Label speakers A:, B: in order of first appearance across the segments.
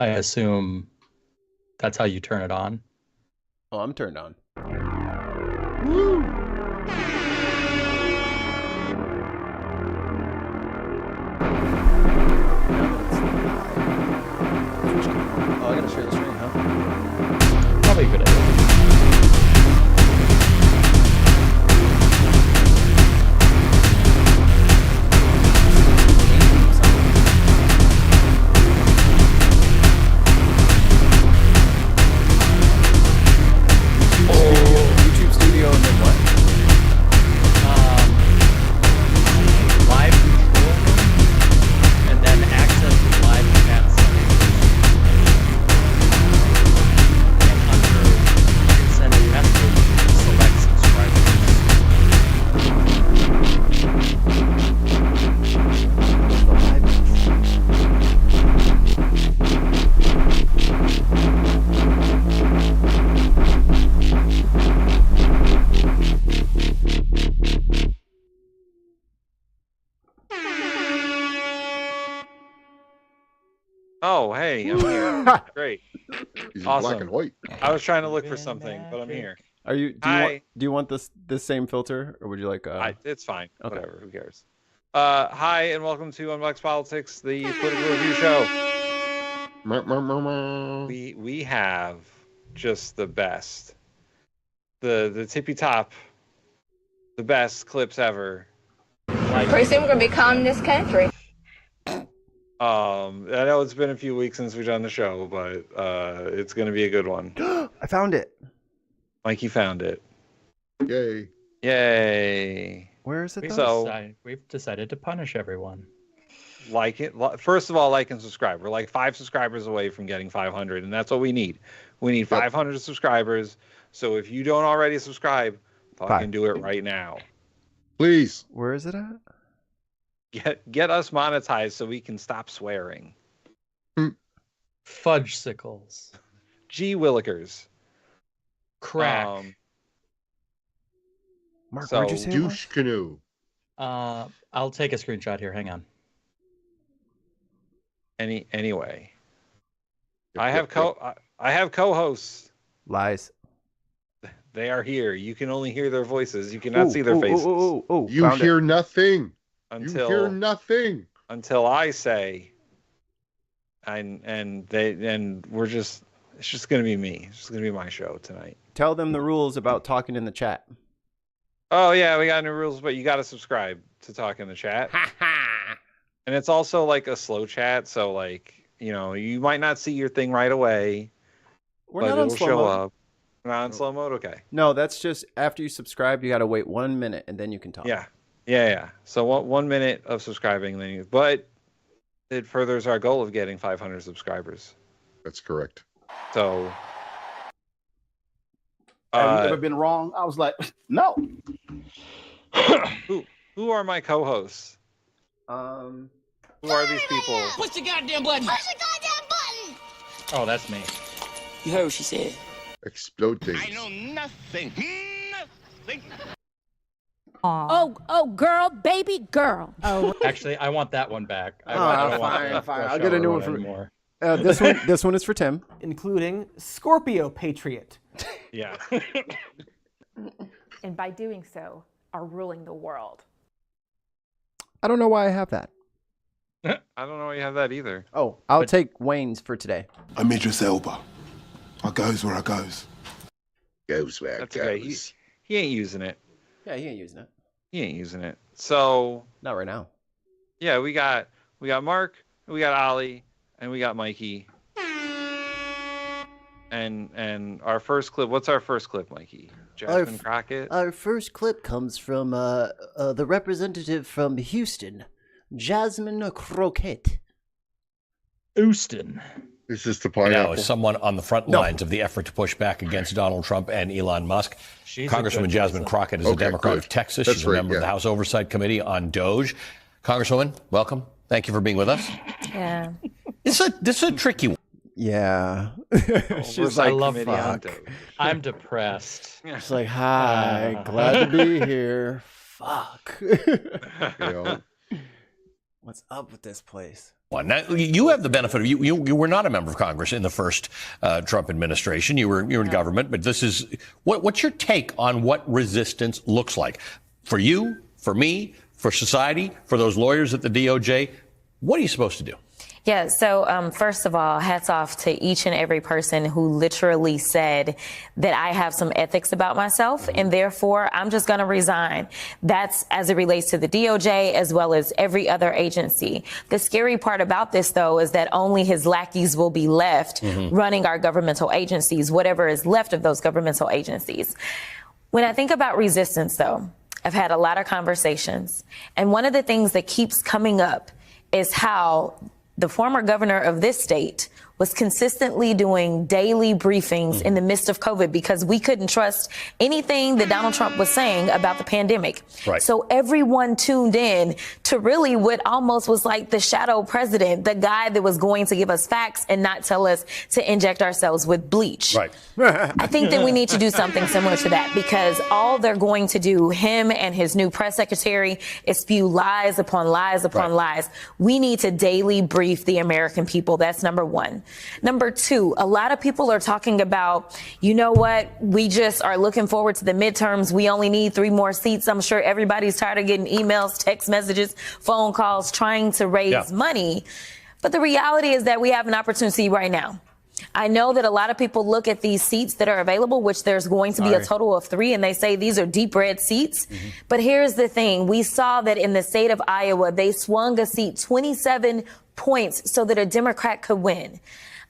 A: I assume that's how you turn it on.
B: Oh, I'm turned on.
C: Woo!
B: Oh, I gotta share the screen, huh?
A: Probably a good idea.
B: YouTube Studio and then what?
A: Live control room, and then access to live chat settings. And under send a message, select subscribers.
C: Oh, hey, I'm here. Great.
D: He's
C: Awesome.
D: black and white.
C: I was trying to look for something, but I'm here.
B: Are you? Do you want this same filter, or would you like?
C: It's fine.
B: Okay.
C: Whatever. Who cares? Hi, and welcome to Unboxed Politics, the political review show. We have just the best, the tippy top, the best clips ever.
E: Pretty soon we're gonna be calling this country.
C: I know it's been a few weeks since we've done the show, but it's gonna be a good one.
B: I found it.
C: Mikey found it.
D: Yay.
C: Yay.
B: Where is it?
C: So
A: We've decided to punish everyone.
C: like it. First of all, like and subscribe. We're like 5 subscribers away from getting 500, and that's what we need. We need 500 subscribers. So if you don't already subscribe, fucking do it right now.
D: Please.
B: Where is it at?
C: Get us monetized so we can stop swearing.
A: Fudgesicles.
C: Gee willikers.
A: Crack.
B: Mark,
C: So-
B: where'd you say it was?
D: Douche canoe.
A: I'll take a screenshot here. Hang on.
C: Anyway, I have co-hosts.
B: Lies.
C: They are here. You can only hear their voices. You cannot see their faces
D: You hear nothing. You hear
C: until
D: nothing.
C: I say. And we're just. It's just gonna be me. It's just gonna be my show tonight.
B: Tell them the rules about talking in the chat.
C: Oh yeah, we got new rules, but you got to subscribe to talk in the chat. And it's also like a slow chat, so like you might not see your thing right away,
B: We're
C: but
B: not on
C: it'll
B: slow
C: show
B: mode.
C: up. We're not on slow mode, okay?
B: No, that's just after you subscribe. You got to wait 1 minute and then you can talk.
C: Yeah. So 1 minute of subscribing, but it furthers our goal of getting 500 subscribers.
D: That's correct.
C: So.
F: Have you ever been wrong? I was like, no.
C: Who are my co-hosts? Who are these people?
G: Push the goddamn button.
E: Push the goddamn button!
A: Oh, that's me.
G: You heard what she said.
D: Explode things.
G: I know nothing. Nothing.
H: Oh, girl, baby girl. Oh,
A: Actually, I want that one back. I don't want
B: fine,
A: that
B: fine.
A: Rush
B: I'll get a
A: Hour
B: new one from-
A: anymore.
B: This one is for Tim.
I: Including Scorpio Patriot.
C: Yeah.
H: and by doing so, are ruling the world.
B: I don't know why I have that.
C: I don't know why you have that either.
B: Oh, I'll take Wayne's for today.
J: I'm Idris Elba. I goes where I goes.
D: Goes where it
C: That's okay.
D: goes.
C: He ain't using it.
B: Yeah, he ain't using it.
C: He ain't using it. So
B: Not right now.
C: yeah, we got Mark, we got Ollie, and we got Mikey. And our first clip. What's our first clip, Mikey? Jasmine Crockett.
K: Our first clip comes from the representative from Houston, Jasmine Crockett.
A: Houston.
D: Is this the
L: Now,
D: pineapple?
L: as someone on the front lines of the effort to push back against Donald Trump and Elon Musk,
A: She's a
L: Congresswoman
A: good
L: Jasmine
A: person.
L: Crockett is a
D: Okay,
L: Democrat
D: good.
L: of Texas.
D: That's
L: She's a
D: right,
L: member of the
D: yeah.
L: House Oversight Committee on DOJ. Congresswoman, welcome. Thank you for being with us.
H: Yeah.
L: This is a tricky one.
B: Yeah. She's
C: Oversight
B: like,
A: love
C: Committee on
B: fuck.
C: Doge.
A: I'm depressed.
B: She's like, hi, glad to be here. Fuck.
D: You know,
B: What's up with this place?
L: Now, you have the benefit of you were not a member of Congress in the first Trump administration. You were in government, but this is what's your take on what resistance looks like for you, for me, for society, for those lawyers at the DOJ? What are you supposed to do?
M: Yeah, so first of all, hats off to each and every person who literally said that I have some ethics about myself and therefore I'm just going to resign. That's as it relates to the DOJ as well as every other agency. The scary part about this, though, is that only his lackeys will be left running our governmental agencies, whatever is left of those governmental agencies. When I think about resistance, though, I've had a lot of conversations, and one of the things that keeps coming up is how the former governor of this state was consistently doing daily briefings in the midst of COVID because we couldn't trust anything that Donald Trump was saying about the pandemic.
L: Right.
M: So everyone tuned in to really what almost was like the shadow president, the guy that was going to give us facts and not tell us to inject ourselves with bleach.
L: Right.
M: I think that we need to do something similar to that because all they're going to do, him and his new press secretary, is spew lies upon lies upon lies. We need to daily brief the American people. That's number one. Number two, a lot of people are talking about, you know what, we just are looking forward to the midterms. We only need 3 more seats. I'm sure everybody's tired of getting emails, text messages, phone calls, trying to raise money. But the reality is that we have an opportunity right now. I know that a lot of people look at these seats that are available, which there's going to be a total of 3, and they say these are deep red seats. But here's the thing. We saw that in the state of Iowa, they swung a seat 27 points so that a Democrat could win.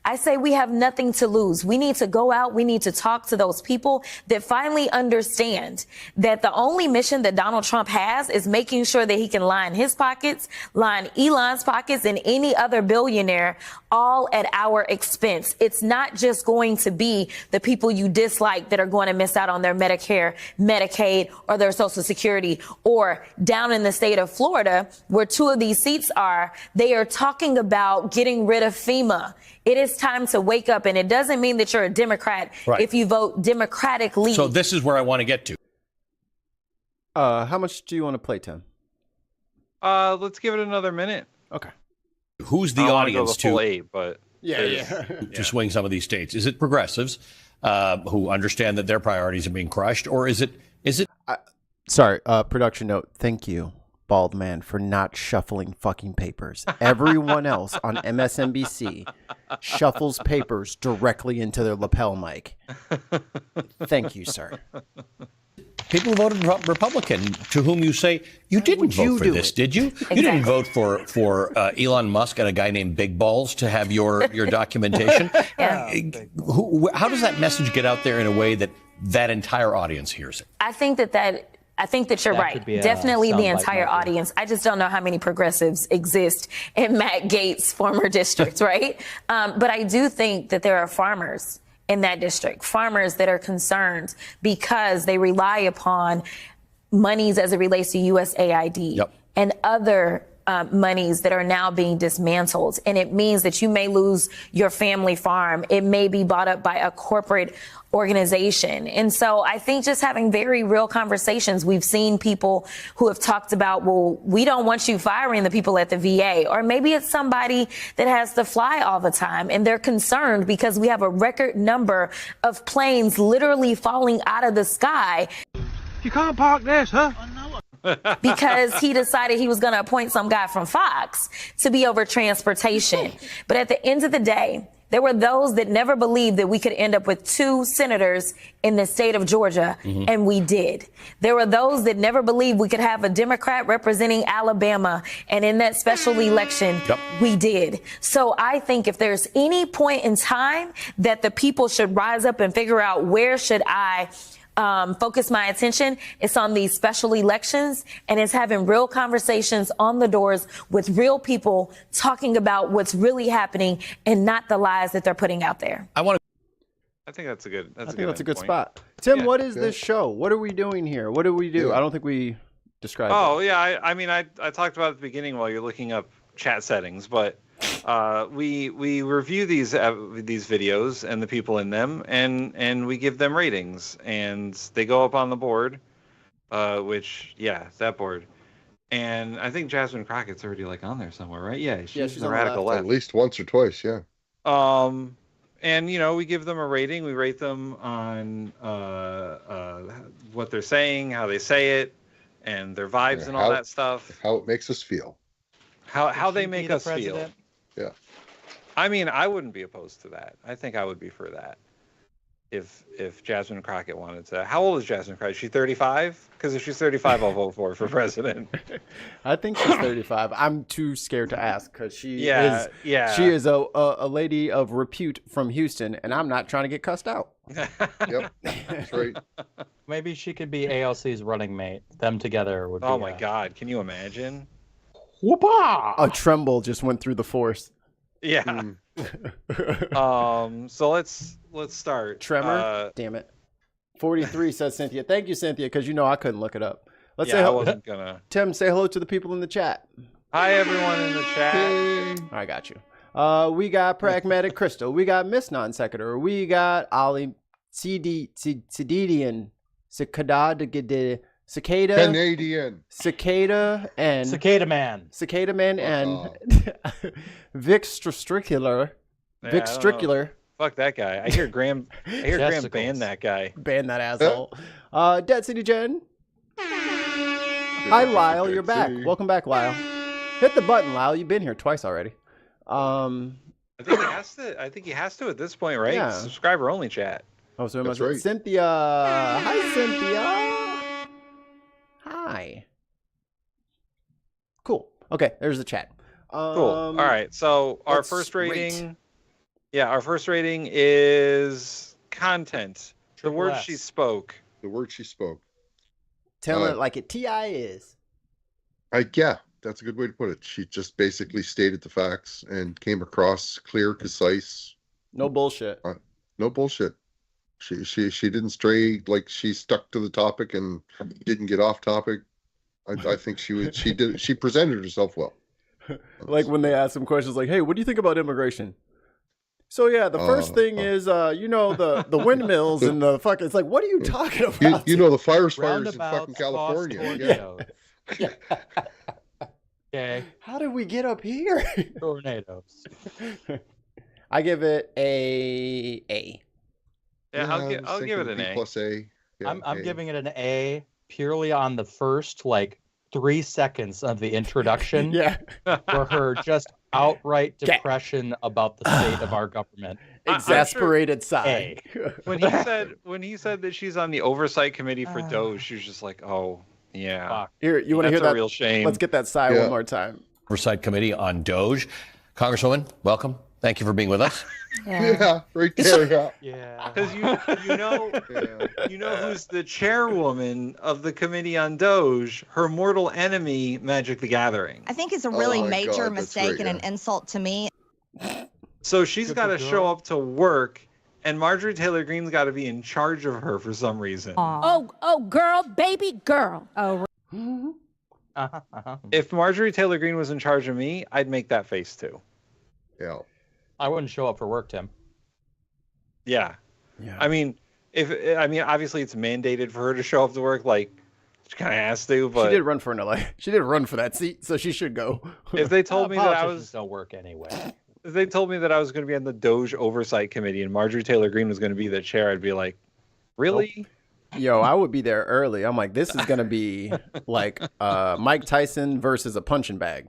M: I say we have nothing to lose. We need to go out. We need to talk to those people that finally understand that the only mission that Donald Trump has is making sure that he can line his pockets, line Elon's pockets, and any other billionaire, all at our expense. It's not just going to be the people you dislike that are going to miss out on their Medicare, Medicaid, or their Social Security. Or down in the state of Florida, where 2 of these seats are, they are talking about getting rid of FEMA. It is time to wake up, and it doesn't mean that you're a Democrat if you vote Democratically.
L: So this is where I want to get to.
B: How much do you want to play, Tim?
C: Let's give it another minute.
B: Okay.
L: Who's the audience
C: to? Full 8, but
L: to swing some of these states? Is it progressives who understand that their priorities are being crushed, or is it?
B: Sorry, production note. Thank you, bald man, for not shuffling fucking papers. Everyone else on MSNBC shuffles papers directly into their lapel mic. Thank you, sir.
L: People voted Republican, to whom you say, you didn't vote for this, did you?
M: Exactly.
L: You didn't vote for Elon Musk and a guy named Big Balls to have your documentation. How does that message get out there in a way that that entire audience hears it?
M: I think that you're right. Definitely the entire audience. I just don't know how many progressives exist in Matt Gaetz' former district, right? But I do think that there are farmers in that district, farmers that are concerned because they rely upon monies as it relates to USAID and other monies that are now being dismantled. And it means that you may lose your family farm. It may be bought up by a corporate organization. And so I think just having very real conversations, we've seen people who have talked about, well, we don't want you firing the people at the VA, or maybe it's somebody that has to fly all the time and they're concerned because we have a record number of planes literally falling out of the sky.
G: You can't park this, huh?
M: Because he decided he was going to appoint some guy from Fox to be over transportation. But at the end of the day, there were those that never believed that we could end up with 2 senators in the state of Georgia, and we did. There were those that never believed we could have a Democrat representing Alabama, and in that special election, we did. So I think if there's any point in time that the people should rise up and figure out where should I focus my attention, it's on these special elections, and it's having real conversations on the doors with real people talking about what's really happening and not the lies that they're putting out there.
C: I think that's a good.
B: That's a good spot. Tim, what is this show? What are we doing here? What do we do? I don't think we described.
C: I mean, I talked about it at the beginning while you're looking up chat settings, but we review these videos and the people in them, and we give them ratings, and they go up on the board, which that board. And I think Jasmine Crockett's already like on there somewhere, right? Yeah, she's
B: she's
C: the
B: on the
C: radical
B: left.
C: left.
D: At least once or twice, yeah.
C: And we give them a rating. We rate them on what they're saying, how they say it, and their vibes and all that stuff.
D: How it makes us feel.
C: How they make us feel.
D: Yeah.
C: I mean, I wouldn't be opposed to that. I think I would be for that. If Jasmine Crockett wanted to. How old is Jasmine Crockett? Is she 35? Because if she's 35, I'll vote for president.
B: I think she's 35. I'm too scared to ask because she is a lady of repute from Houston, and I'm not trying to get cussed out.
D: Yep, that's right.
A: Maybe she could be ALC's running mate. Them together would be.
C: Oh my God! Can you imagine?
A: Whoopah!
B: A tremble just went through the force.
C: Yeah. So let's start.
B: Tremor. Damn it. 43 says Cynthia. Thank you, Cynthia, because I couldn't look it up. Let's say hello.
C: I wasn't gonna.
B: Tim, say hello to the people in the chat.
C: Hi, everyone in the chat.
B: I got you. We got Pragmatic Crystal. We got Miss Non Sequitur. We got Ali Cedidian. Cicada.
D: Canadian.
B: Cicada and
A: Cicada Man.
B: Cicada Man and Vic Stricular. Vic Stricular.
C: Fuck that guy. I hear Graham ban that guy.
B: Ban that asshole. Dead City Jen. Hi Lyle, you're back. Welcome back, Lyle. Hit the button, Lyle. You've been here twice already.
C: I think he has to at this point, right?
B: Yeah.
C: Subscriber only chat.
B: Oh, so
D: That's right.
B: Cynthia. Hi, Cynthia. Hi. Cool. Okay, there's the chat.
C: Cool. All right. So our first rating. Yeah, our first rating is content. The words she spoke.
D: The words she spoke.
B: Tell it like it TI is.
D: Yeah, that's a good way to put it. She just basically stated the facts and came across clear, concise.
B: No bullshit.
D: No bullshit. She didn't stray, like she stuck to the topic and didn't get off topic. I think she presented herself well.
B: Like when they ask some questions like, hey, what do you think about immigration? So yeah, the first thing is the windmills and the fucking, it's like, what are you talking about?
D: The forest fires in fucking California.
A: Yeah. Okay.
B: How did we get up here?
A: Tornadoes.
B: I give it a.
C: Yeah, I'll give it an A.
D: Plus A. Yeah,
A: I'm giving it an A purely on the first 3 seconds of the introduction.
B: Yeah.
A: For her just outright depression about the state of our government.
B: Exasperated sigh.
C: When he said that she's on the oversight committee for Doge, she was just like, oh yeah.
A: Fuck.
B: Here, you want to hear that?
C: A real shame.
B: Let's get that sigh one more time.
L: Oversight committee on Doge. Congresswoman, welcome. Thank you for being with us.
D: Yeah, right there.
C: Yeah. Because you know who's the chairwoman of the committee on Doge? Her mortal enemy, Magic the Gathering.
E: I think it's a really major mistake and an insult to me.
C: So she's got to show up to work, and Marjorie Taylor Greene's got to be in charge of her for some reason.
H: Oh, girl, baby girl. Oh.
C: If Marjorie Taylor Greene was in charge of me, I'd make that face too.
D: Yeah.
A: I wouldn't show up for work, Tim.
C: Yeah. I mean, obviously it's mandated for her to show up to work. Like, she kind of has to. But
B: she did run for She did run for that seat, so she should go.
C: If they told me that I was
A: don't work anyway.
C: If they told me that I was going to be on the Doge Oversight Committee and Marjorie Taylor Greene was going to be the chair, I'd be like, really?
B: Nope. Yo, I would be there early. I'm like, this is going to be like Mike Tyson versus a punching bag.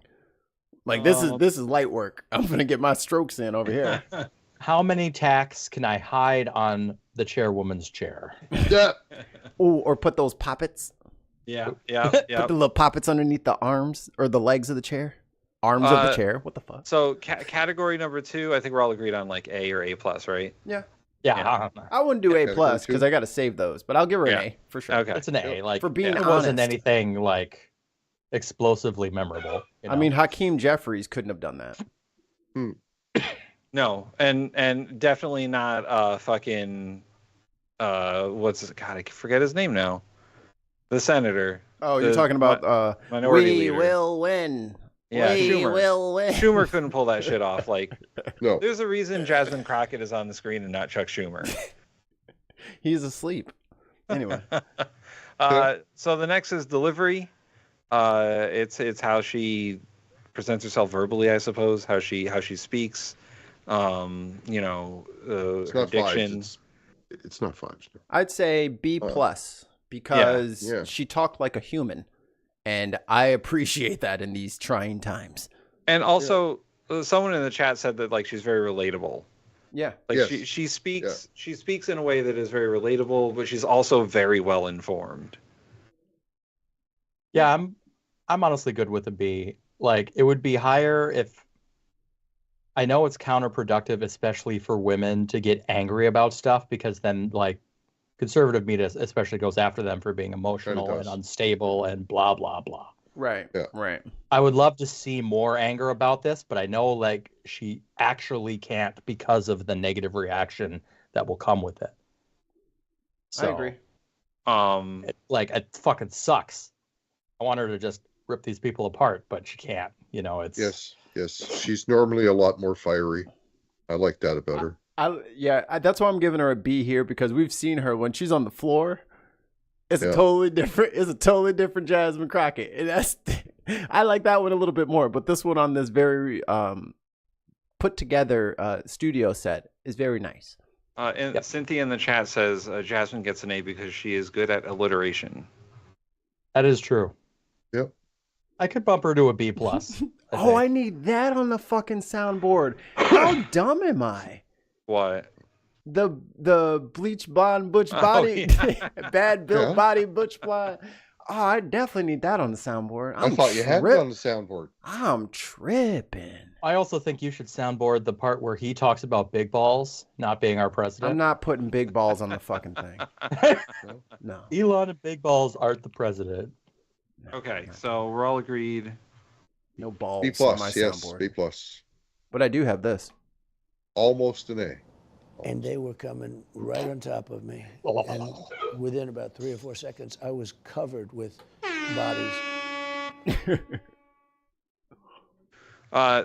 B: Like this is light work. I'm gonna get my strokes in over here.
A: How many tacks can I hide on the chairwoman's chair?
D: Yeah.
B: Or put those poppets.
C: Yeah.
B: Put the little poppets underneath the arms or the legs of the chair. Arms of the chair. What the fuck?
C: So category number 2, I think we're all agreed on like A or A plus, right?
B: Yeah.
A: Yeah.
B: I wouldn't do A plus because I got to save those, but I'll give her an A for sure.
C: Okay.
A: It's an A. Like
B: for being
A: it
B: honest.
A: wasn't anything like explosively memorable.
B: I mean, Hakeem Jeffries couldn't have done that.
C: No, and definitely not fucking what's his, God, I forget his name now. The senator.
B: Oh, you're talking about
C: minority
B: we
C: leader.
B: Will win.
C: Yeah,
B: we
C: Schumer.
B: Will win.
C: Schumer couldn't pull that shit off. Like,
D: no.
C: There's a reason Jasmine Crockett is on the screen and not Chuck Schumer.
B: He's asleep. Anyway.
C: So the next is delivery. It's how she presents herself verbally, I suppose. How she speaks.
D: It's
C: her
D: not
C: diction.
D: fives. It's not fives. No.
B: I'd say B plus because
D: Yeah.
B: she talked like a human, and I appreciate that in these trying times.
C: And also, someone in the chat said that like she's very relatable.
B: Yeah,
C: like
D: Yes.
C: she speaks in a way that is very relatable, but she's also very well informed.
A: Yeah, I'm honestly good with a B. Like, it would be higher if I know it's counterproductive, especially for women, to get angry about stuff, because then like conservative media especially goes after them for being emotional and unstable and blah blah blah.
B: Right.
D: Yeah.
B: Right.
A: I would love to see more anger about this, but I know like she actually can't because of the negative reaction that will come with it. So,
B: I agree.
A: It fucking sucks. I want her to just rip these people apart, but she can't. It's
D: Yes. She's normally a lot more fiery. I like that about her.
B: That's why I'm giving her a B here, because we've seen her when she's on the floor. It's a totally different Jasmine Crockett, and that's I like that one a little bit more. But this one on this very put together studio set is very nice.
C: Cynthia in the chat says Jasmine gets an A because she is good at alliteration.
A: That is true.
D: Yep.
A: I could bump her to a B plus.
B: I need that on the fucking soundboard. How dumb am I?
C: What?
B: The bleach blonde butch body, bad built body butch blonde. Oh, I definitely need that on the soundboard.
D: I thought you had it on the soundboard.
B: I'm tripping.
A: I also think you should soundboard the part where he talks about big balls not being our president.
B: I'm not putting big balls on the fucking thing. No.
A: Elon and big balls aren't the president.
C: Okay, so we're all agreed.
B: No balls
D: B
B: on my
D: plus, yes,
B: soundboard.
D: B plus.
B: But I do have this.
D: Almost an A.
N: And they were coming right on top of me. And within about 3 or 4 seconds, I was covered with bodies.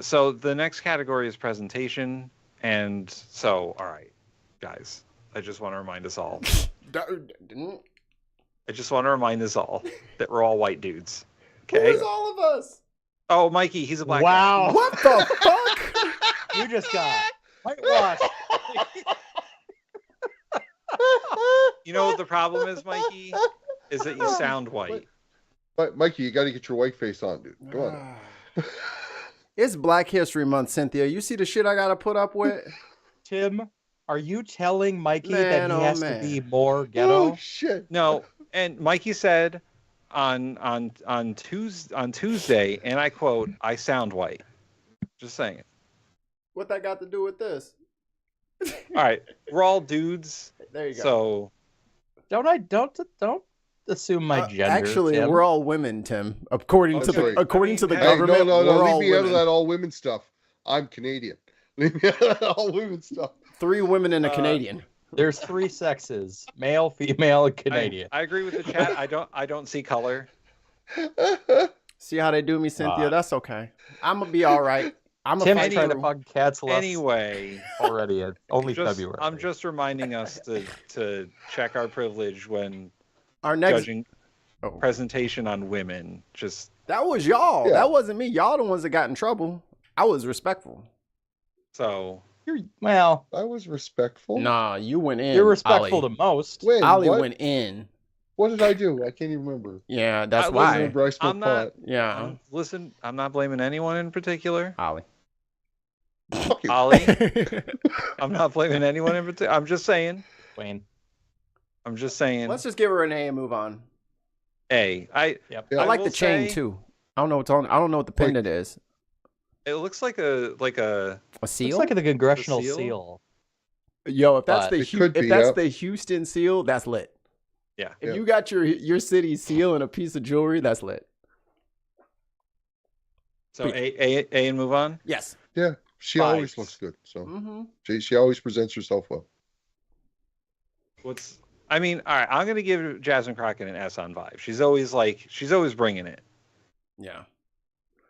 C: So the next category is presentation. And so, all right, guys, I just want to remind us all. That we're all white dudes. Okay.
B: Who's all of us?
C: Oh, Mikey, he's a black
A: Wow.
C: guy.
B: What the fuck?
A: You just got whitewashed.
C: You know what the problem is, Mikey? Is that you sound white.
D: But Mikey, you got to get your white face on, dude. Come on.
B: It's Black History Month, Cynthia. You see the shit I gotta put up with?
A: Tim, are you telling Mikey
B: Man,
A: that he has to be more
D: Oh
A: ghetto?
D: shit!
C: No, and Mikey said on Tuesday, and I quote, "I sound white." Just saying it.
B: What that got to do with this?
C: All right, we're all dudes.
B: There you go.
C: So
A: Don't assume my gender.
B: Actually,
A: Tim.
B: we're all women, Tim. According to
D: sorry.
B: the
C: Hey,
B: government,
D: No.
B: we're all
D: Leave me out of
B: women.
D: that all women stuff. I'm Canadian. Leave me out of that all women stuff.
B: 3 women and a Canadian.
A: There's 3 sexes: male, female, and Canadian.
C: I agree with the chat. I don't see color.
B: See how they do me, Cynthia? That's okay. I'm gonna be all right. I'm
A: Tim's
B: fight
A: trying to
B: through.
A: fucking cancel us
C: Anyway,
A: already. It's only February.
C: I'm just reminding us to check our privilege when
B: Our next
C: judging presentation on women. Just
B: that was y'all.
D: Yeah.
B: That wasn't me. Y'all the ones that got in trouble. I was respectful.
C: so.
A: Well,
D: I was respectful.
B: Nah, you went in.
A: you're respectful
B: Ollie.
A: to most.
D: Wait,
B: Ollie
D: what?
B: went in.
D: What did I do? I can't even remember.
B: Yeah, that's
C: I
B: why.
D: Remember, I smoked
C: I'm not-
D: pot.
B: Yeah,
C: Listen, I'm not blaming anyone in particular.
B: Ollie.
D: Fuck you.
C: Ollie, I'm not blaming anyone in particular. I'm just saying.
A: Wayne.
C: I'm just saying.
B: Let's just give her an A and move on.
C: A.
A: Yep.
D: Yeah.
B: I like
C: will
B: the chain
C: say,
B: too. I don't know what's on. I don't know what the pendant is.
C: It looks like a
B: A seal?
A: Looks like the congressional
C: seal?
A: seal.
B: Yo, if that's
A: But
B: the
D: it could
B: if
D: be,
B: that's
D: yeah.
B: the Houston seal, that's lit.
C: Yeah.
B: If
D: Yeah.
B: you got your city seal and a piece of jewelry, that's lit.
C: So A and move on.
B: Yes.
D: Yeah, she
C: Fives.
D: always looks good. So
B: Mm-hmm.
D: she always presents herself well.
C: I mean, all right. I'm gonna give Jasmine Crockett an S on vibe. She's always bringing it.
B: Yeah.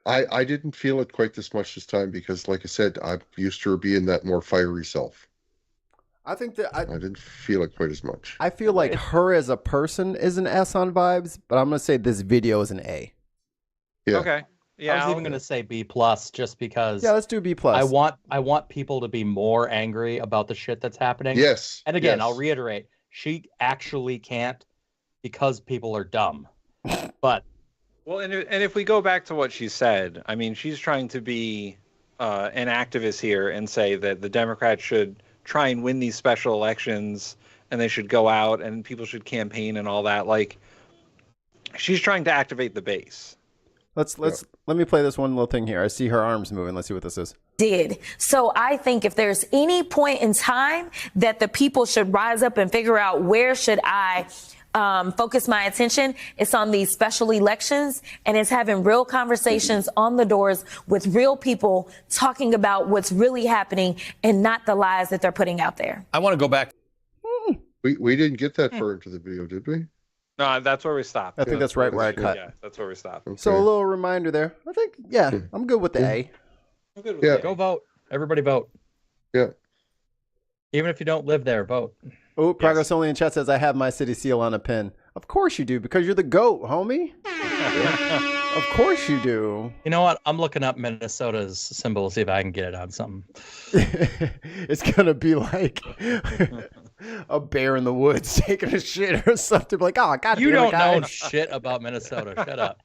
D: I didn't feel it quite this much this time because, like I said, I'm used to her being that more fiery self.
B: I think that
D: I didn't feel it quite as much.
B: I feel like her as a person is an S on vibes, but I'm gonna say this video is an A.
D: Yeah.
C: Okay. Yeah.
A: I was even going to say B plus, just because.
B: Yeah, let's do B plus.
A: I want people to be more angry about the shit that's happening.
D: Yes.
A: And again,
D: yes.
A: I'll reiterate, she actually can't because people are dumb. But
C: well, and if we go back to what she said, I mean, she's trying to be an activist here and say that the Democrats should try and win these special elections, and they should go out and people should campaign and all that. Like, she's trying to activate the base.
B: Let me play this one little thing here. I see her arms moving. Let's see what this is.
M: So I think if there's any point in time that the people should rise up and figure out where should I focus my attention, it's on these special elections, and it's having real conversations on the doors with real people talking about what's really happening and not the lies that they're putting out there.
L: I want to go back.
D: We didn't get that far into the video, did we?
C: No, that's where we stopped.
B: I think that's right where I cut.
C: Yeah, that's where we stopped.
D: Okay.
B: So a little reminder there. I think, I'm good with the A.
C: I'm good with
D: Yeah.
C: that.
A: go vote. Everybody vote.
D: Yeah.
A: Even if you don't live there, vote.
B: Oh, Progress Only in chat says, I have my city seal on a pin. Of course you do, because you're the GOAT, homie. Of course you do.
A: You know what? I'm looking up Minnesota's symbol to see if I can get it on something.
B: It's going to be like a bear in the woods taking a shit or something. Like, oh, God,
A: You don't
B: guys.
A: know shit about Minnesota. Shut up.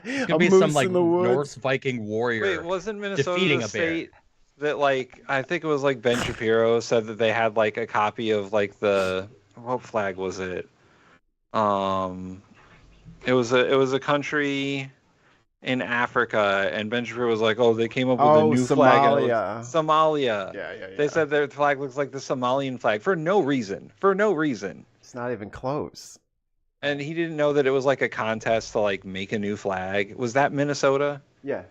A: It's gonna
B: A
A: be some
B: moose
A: like
B: in the woods.
A: Norse Viking warrior.
C: Wait, wasn't Minnesota
A: defeating
C: the
A: a bear.
C: state that, like, I think it was like Ben Shapiro said that they had like a copy of like what flag was it? It was a country in Africa, and Ben Shapiro was like, "Oh, they came up with a new flag." And it looks- Somalia.
B: Yeah.
C: They said their flag looks like the Somalian flag for no reason. For no reason.
B: It's not even close.
C: And he didn't know that it was like a contest to like make a new flag. Was that Minnesota?
B: Yeah.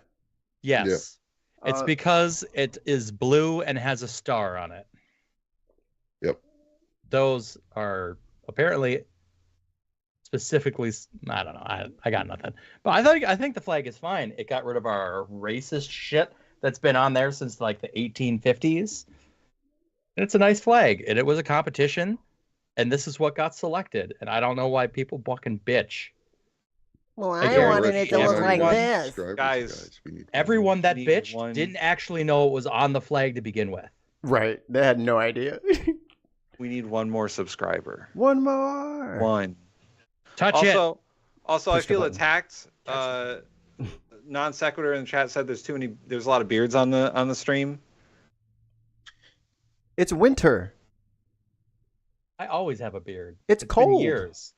A: Yes. It's because it is blue and has a star on it.
D: Yep.
A: Those are apparently specifically, I don't know. I got nothing. But I think the flag is fine. It got rid of our racist shit that's been on there since like the 1850s. And it's a nice flag, and it was a competition, and this is what got selected. And I don't know why people fucking bitch.
K: Well, I wanted it to look like this.
C: Guys,
A: everyone that
C: need
A: bitched
C: one-
A: didn't actually know it was on the flag to begin with.
B: Right. They had no idea.
C: We need one more subscriber.
B: One more.
C: One.
A: Touch it.
C: Also, I
B: Push the
C: feel
B: button.
C: attacked. Non sequitur in the chat said there's a lot of beards on the stream.
B: It's winter.
A: I always have a beard.
B: It's
A: been
B: cold.
A: years.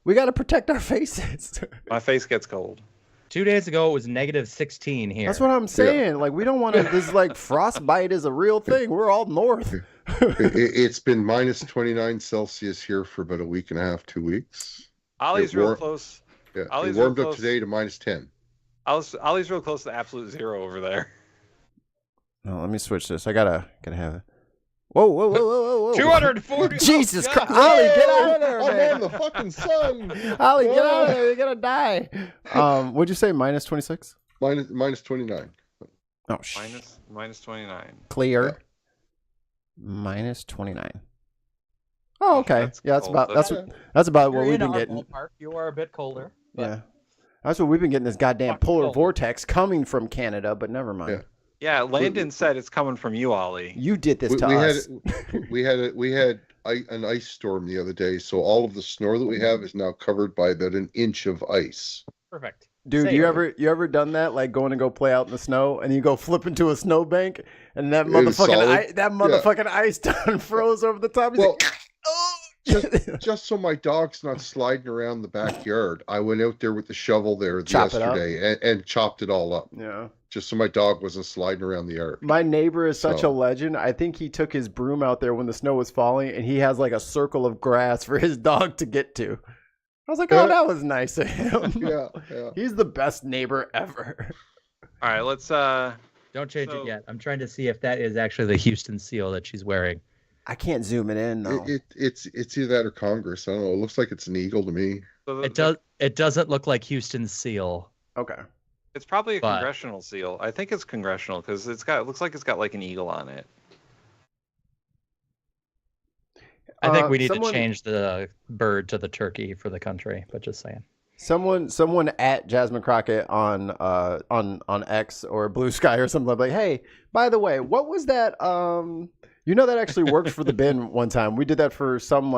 B: We got to protect our faces.
C: My face gets cold.
A: 2 days ago, it was -16 here.
B: That's what I'm saying. Like, we don't want to. This like frostbite is a real thing. We're all north.
D: It's been -29 Celsius here for about a week and a half, 2 weeks.
C: Ollie's
D: It
C: real
D: war-
C: close.
D: Yeah,
C: Ollie's
D: it warmed
C: real
D: up
C: close.
D: today to -10.
C: Ollie's real close to absolute zero over there.
B: No, let me switch this. I gotta have it. Whoa.
A: 240.
B: Jesus
A: Oh,
B: Christ.
A: God.
B: Ollie, get out of there,
D: I'm
B: man.
D: on the fucking sun.
B: Ollie, get out of there. You're gonna die. What'd you say? -26?
D: -29.
B: Oh shit.
C: Minus 29.
B: Clear. -29. Oh, okay. That's
C: cold.
B: about
C: That's
B: about
A: You're
B: what we've
A: in
B: been
A: our
B: getting.
A: ballpark. You are a bit colder. But
B: Yeah. That's what we've been getting, this goddamn
A: Fucking
B: polar
A: cold.
B: vortex coming from Canada, but never mind.
D: Yeah.
C: Yeah, Landon said it's coming from you, Ollie.
B: You did this to
D: we
B: us.
D: we had an ice storm the other day, so all of the snow that we have is now covered by about an inch of ice.
A: Perfect.
B: Dude,
A: Say
B: you
A: it.
B: ever done that? Like going to go play out in the snow and you go flip into a snowbank and that
D: It was solid.
B: motherfucking ice done froze over the top. He's
D: Well,
B: like, oh.
D: just so my dog's not sliding around the backyard, I went out there with the shovel there
B: Chop it up?
D: yesterday and chopped it all up.
B: Yeah.
D: Just so my dog wasn't sliding around the yard.
B: My neighbor is such a
D: So-
B: legend. I think he took his broom out there when the snow was falling and he has like a circle of grass for his dog to get to. I was like, oh, that was nice of him.
D: Yeah.
B: He's the best neighbor ever.
C: All right, let's
A: Don't change it yet. I'm trying to see if that is actually the Houston seal that she's wearing.
B: I can't zoom it in though.
D: It's either that or Congress. I don't know. It looks like it's an eagle to me.
A: It doesn't look like Houston's seal.
B: Okay.
C: It's probably a
A: But-
C: congressional seal. I think it's congressional because it looks like it's got like an eagle on it.
A: I think we need to change the bird to the turkey for the country, but just saying.
B: Someone at Jasmine Crockett on X or Blue Sky or something like, hey, by the way, what was that? That actually worked for the bin one time. We did that for some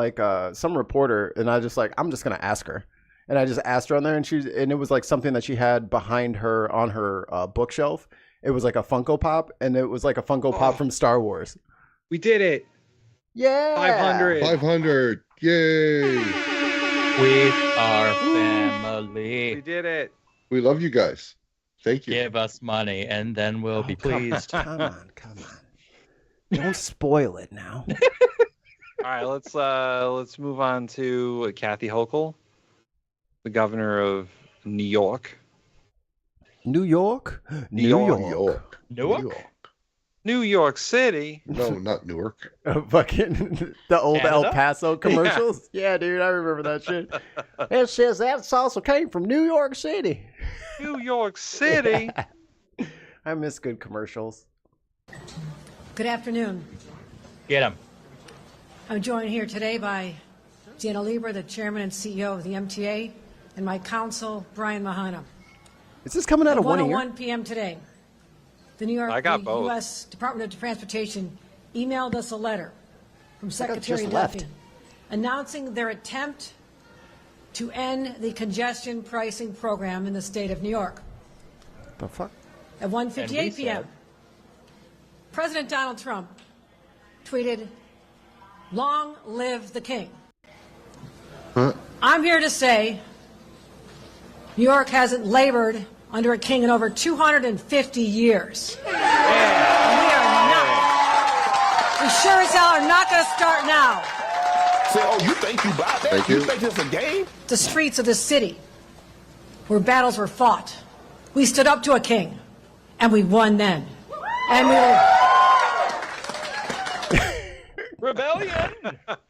B: reporter, and I'm just gonna ask her, and I just asked her on there, and it was like something that she had behind her on her bookshelf. It was like a Funko Pop, and it was like a Funko Pop from Star Wars.
C: We did it.
B: Yeah.
D: 500. Yay.
A: We are family.
C: We did it.
D: We love you guys. Thank you.
A: Give us money, and then we'll be pleased.
B: Come on. Don't spoil it now.
C: All right, let's move on to Kathy Hochul, the governor of New York.
B: New York?
C: New York City.
D: No, not Newark.
B: Fucking the old
A: Canada?
B: El Paso commercials. Yeah, dude, I remember that shit. It says that salsa came from New York City.
C: New York City.
B: I miss good commercials.
O: Good afternoon.
A: Get him.
O: I'm joined here today by Deanna Lieber, the chairman and CEO of the MTA, and my counsel, Brian Mahana.
B: Is this coming out of 1 ear?
O: 1:01 p.m. today, the U.S. Department of Transportation emailed us a letter from Secretary Duffy announcing their attempt to end the congestion pricing program in the state of New York.
B: The fuck?
O: At 1:58 p.m., President Donald Trump tweeted, "Long live the king."
D: Huh?
O: I'm here to say New York hasn't labored under a king in over 250 years. And we are not. We sure as hell are not going to start now.
J: Say, oh, you think you bought that?
D: Thank
J: You
D: you.
J: think it's a game?
O: The streets of this city where battles were fought. We stood up to a king, and we won then. And we will...
A: Rebellion.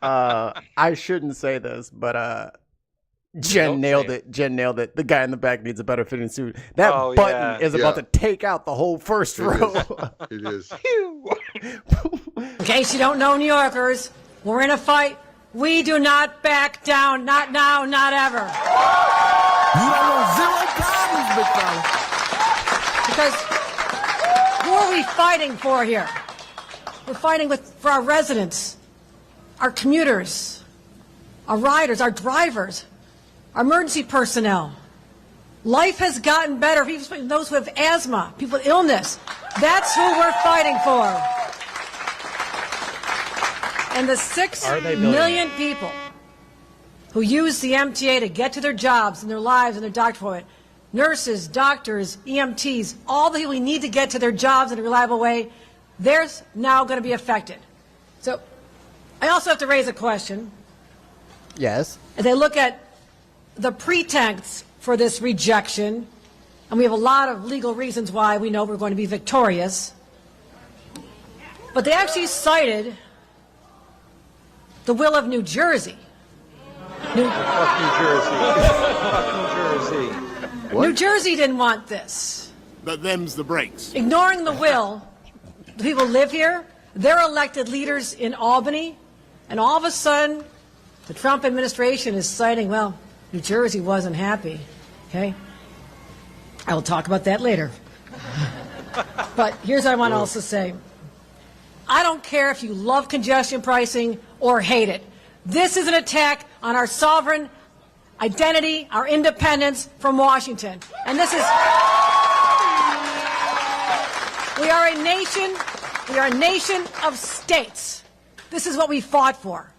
B: I shouldn't say this, but Jen nailed it. Jen nailed it. The guy in the back needs a better fitting suit. That button is about to take out the whole first row.
D: It is.
O: In case you don't know, New Yorkers, we're in a fight. We do not back down. Not now, not ever.
J: You don't want zero problems, big fella.
O: Because who are we fighting for here? We're fighting for our residents, our commuters, our riders, our drivers, our emergency personnel. Life has gotten better. Even those who have asthma, people with illness. That's who we're fighting for. And the 6 million people who use the MTA to get to their jobs and their lives and their doctor appointment, nurses, doctors, EMTs, all the people we need to get to their jobs in a reliable way, they're now going to be affected. So I also have to raise a question.
B: Yes.
O: As I look at the pretense for this rejection, and we have a lot of legal reasons why we know we're going to be victorious, but they actually cited the will of New Jersey.
C: Fuck New Jersey. Fuck New Jersey.
D: What?
O: New Jersey didn't want this.
J: But them's the breaks.
O: Ignoring the will, the people live here, they're elected leaders in Albany, and all of a sudden, the Trump administration is citing, well, New Jersey wasn't happy, okay? I will talk about that later. But here's what I want to also say. I don't care if you love congestion pricing or hate it. This is an attack on our sovereign identity, our independence from Washington. And this is... We are a nation of states. This is what we fought for.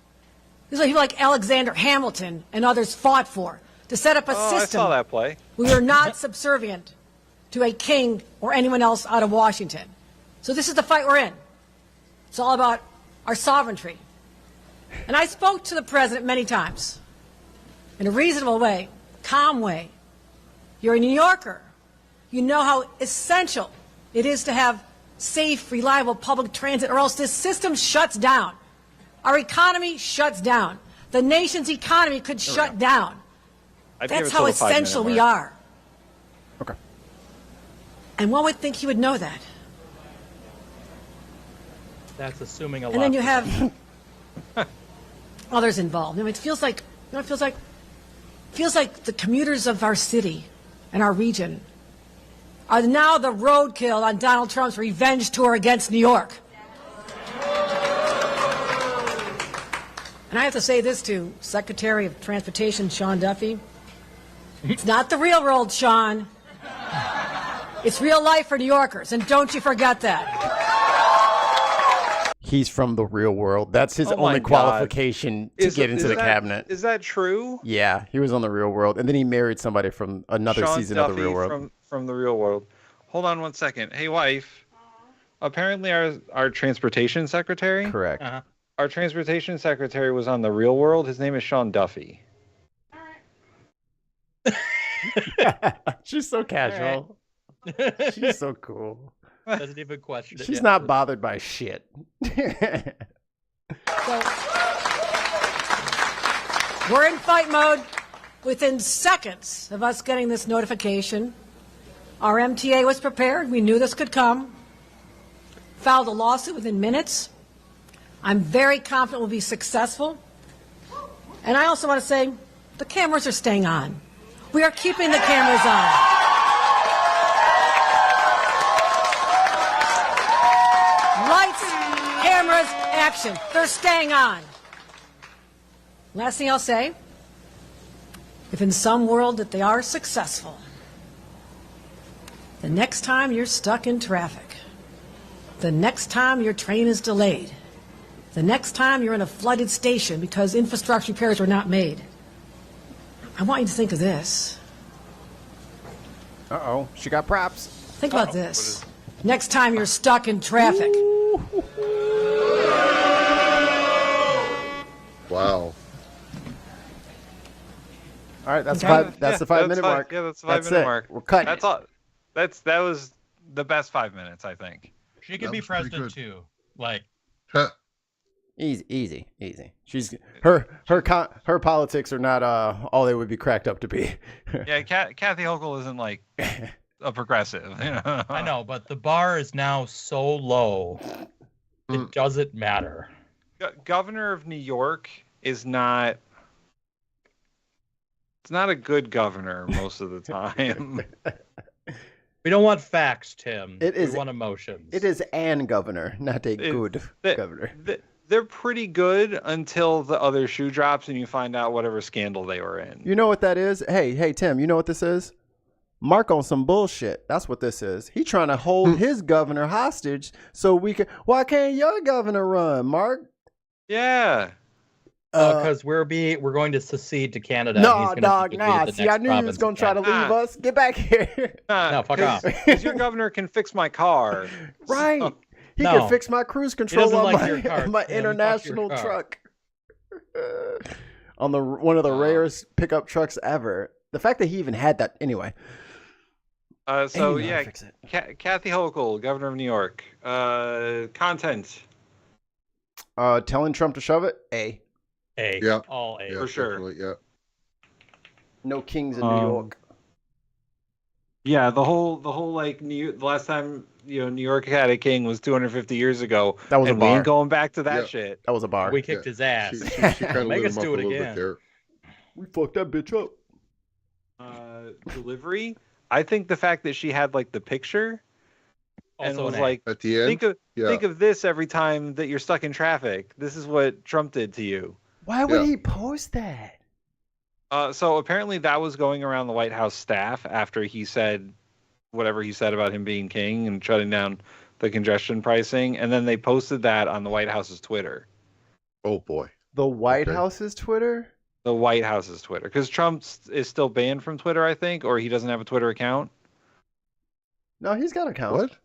O: This is what people like Alexander Hamilton and others fought for, to set up a system.
C: I saw that play.
O: We are not subservient to a king or anyone else out of Washington. So this is the fight we're in. It's all about our sovereignty. And I spoke to the president many times in a reasonable way, calm way. You're a New Yorker. You know how essential it is to have safe, reliable public transit, or else this system shuts down. Our economy shuts down. The nation's economy could shut down. That's how essential we are.
B: Okay.
O: And one would think he would know that.
A: That's assuming a lot.
O: And then you have others involved. I mean, it feels like, feels like the commuters of our city and our region are now the roadkill on Donald Trump's revenge tour against New York. And I have to say this to Secretary of Transportation Sean Duffy. It's not the real world, Sean. It's real life for New Yorkers, and don't you forget that.
B: He's from the real world. That's his only qualification to get into the cabinet.
C: Is that true?
B: Yeah, he was on the Real World, and then he married somebody from another
C: Sean
B: season
C: Duffy
B: of the Real World.
C: From the Real World. Hold on one second. Hey, wife. Apparently, our transportation secretary.
B: Correct.
C: Our transportation secretary was on the Real World. His name is Sean Duffy.
B: She's so casual. Right. She's so cool.
A: Doesn't even question it.
B: She's not bothered by shit.
O: So, we're in fight mode. Within seconds of us getting this notification, our MTA was prepared. We knew this could come. Filed a lawsuit within minutes. I'm very confident we'll be successful. And I also want to say the cameras are staying on. We are keeping the cameras on. Lights, cameras, action. They're staying on. Last thing I'll say, if in some world that they are successful, the next time you're stuck in traffic, the next time your train is delayed, the next time you're in a flooded station because infrastructure repairs were not made, I want you to think of this.
B: Uh-oh, she got props.
O: Think about this. Next time you're stuck in traffic.
D: Wow.
B: All right, that's five. That's the 5 minute mark.
C: Yeah, that's the 5 minute mark.
B: We're cutting.
C: That's all. That was the best 5 minutes, I think.
A: She could be president too. Like,
B: easy. She's her politics are not all they would be cracked up to be.
C: Yeah, Kathy Hochul isn't like a progressive. You know?
A: I know, but the bar is now so low, it doesn't matter.
C: Governor of New York is not. It's not a good governor most of the time.
A: We don't want facts, Tim.
B: We
A: want emotions.
B: It is an governor, not a good governor.
C: They're pretty good until the other shoe drops and you find out whatever scandal they were in.
B: You know what that is? Hey, Tim, you know what this is? Mark on some bullshit. That's what this is. He trying to hold his governor hostage so we can. Why can't your governor run, Mark?
C: Yeah.
A: Because we're going to secede to Canada.
B: No, dog, nah. See, I knew he was gonna try to leave us. Get back here.
A: No, fuck off.
C: Because your governor can fix my car.
B: Right. He can fix my cruise control on my international truck. On one of the rarest pickup trucks ever. The fact that he even had that, anyway.
C: So yeah, Kathy Hochul, governor of New York. Content.
B: Telling Trump to shove it. A.
D: Yeah.
A: All A.
D: Yeah,
C: for sure.
D: Yeah.
B: No kings in New York.
C: Yeah, the whole like the last time New York had a king was 250 years ago.
B: That was a bar.
C: We ain't going back to that shit.
B: That was a bar.
A: We kicked his ass.
D: She kind of
A: Make
D: lit
A: us
D: him up
A: do
D: a
A: it
D: little bit
A: again.
D: there.
B: We fucked that bitch up.
C: Delivery. I think the fact that she had like the picture and was like
D: at the end.
C: Think of this every time that you're stuck in traffic. This is what Trump did to you.
B: Why would he post that?
C: So apparently that was going around the White House staff after he said whatever he said about him being king and shutting down the congestion pricing, and then they posted that on the White House's Twitter.
D: Oh boy.
B: The White House's Twitter?
C: The White House's Twitter, because Trump is still banned from Twitter, I think, or he doesn't have a Twitter account.
B: No, he's got an account.
D: What?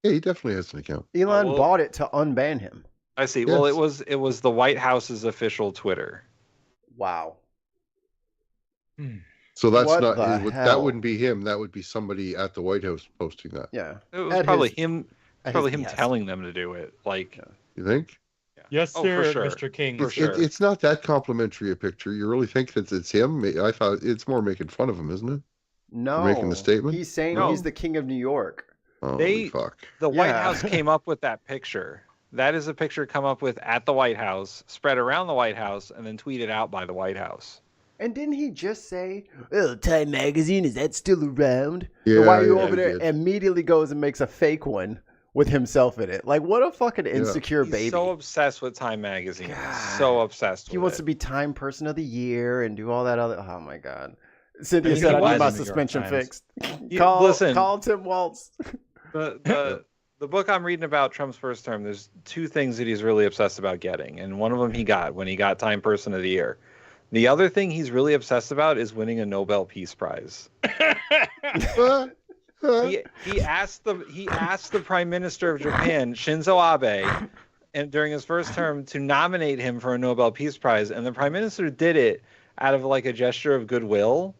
D: Yeah, he definitely has an account.
B: Elon bought it to unban him.
C: I see.
D: Yes.
C: Well, it was the White House's official Twitter.
B: Wow.
D: So that's
B: What
D: not
B: the
D: that
B: hell?
D: wouldn't be him. That would be somebody at the White House posting that.
B: Yeah.
C: It was
B: At
C: probably
B: his-
C: him.
B: at
C: Probably
B: his
C: him
B: behest.
C: telling them to do it. Like,
D: You think?
A: Yes,
C: Oh,
A: sir,
C: for sure.
A: Mr. King.
C: For sure.
D: It's not that complimentary a picture. You really think that it's him? I thought it's more making fun of him, isn't it?
B: No.
D: Making the statement?
B: He's saying
C: No.
B: he's the king of New York.
D: Holy fuck.
C: The White
B: Yeah.
C: House came up with that picture. That is a picture come up with at the White House, spread around the White House, and then tweeted out by the White House.
B: And didn't he just say, "Oh, Time Magazine, is that still around?"
D: Yeah,
B: So why are you
D: yeah,
B: over
D: he
B: there?
D: did.
B: Immediately goes and makes a fake one with himself in it. Like, what a fucking insecure
C: He's
B: baby.
C: so obsessed with Time Magazine. So obsessed
B: He
C: with
B: wants
C: it.
B: to be Time Person of the Year and do all that other. Oh my god. Cynthia
A: And
B: said,
A: he
B: "I need
A: was
B: my
A: in the New York
B: suspension
A: Times.
B: fixed."
C: Listen.
B: Call Tim Waltz.
C: The book I'm reading about Trump's first term, there's two things that he's really obsessed about getting, and one of them he got when he got Time Person of the Year. The other thing he's really obsessed about is winning a Nobel Peace Prize. he asked the Prime Minister of Japan, Shinzo Abe, and during his first term to nominate him for a Nobel Peace Prize, and the Prime Minister did it out of like a gesture of goodwill,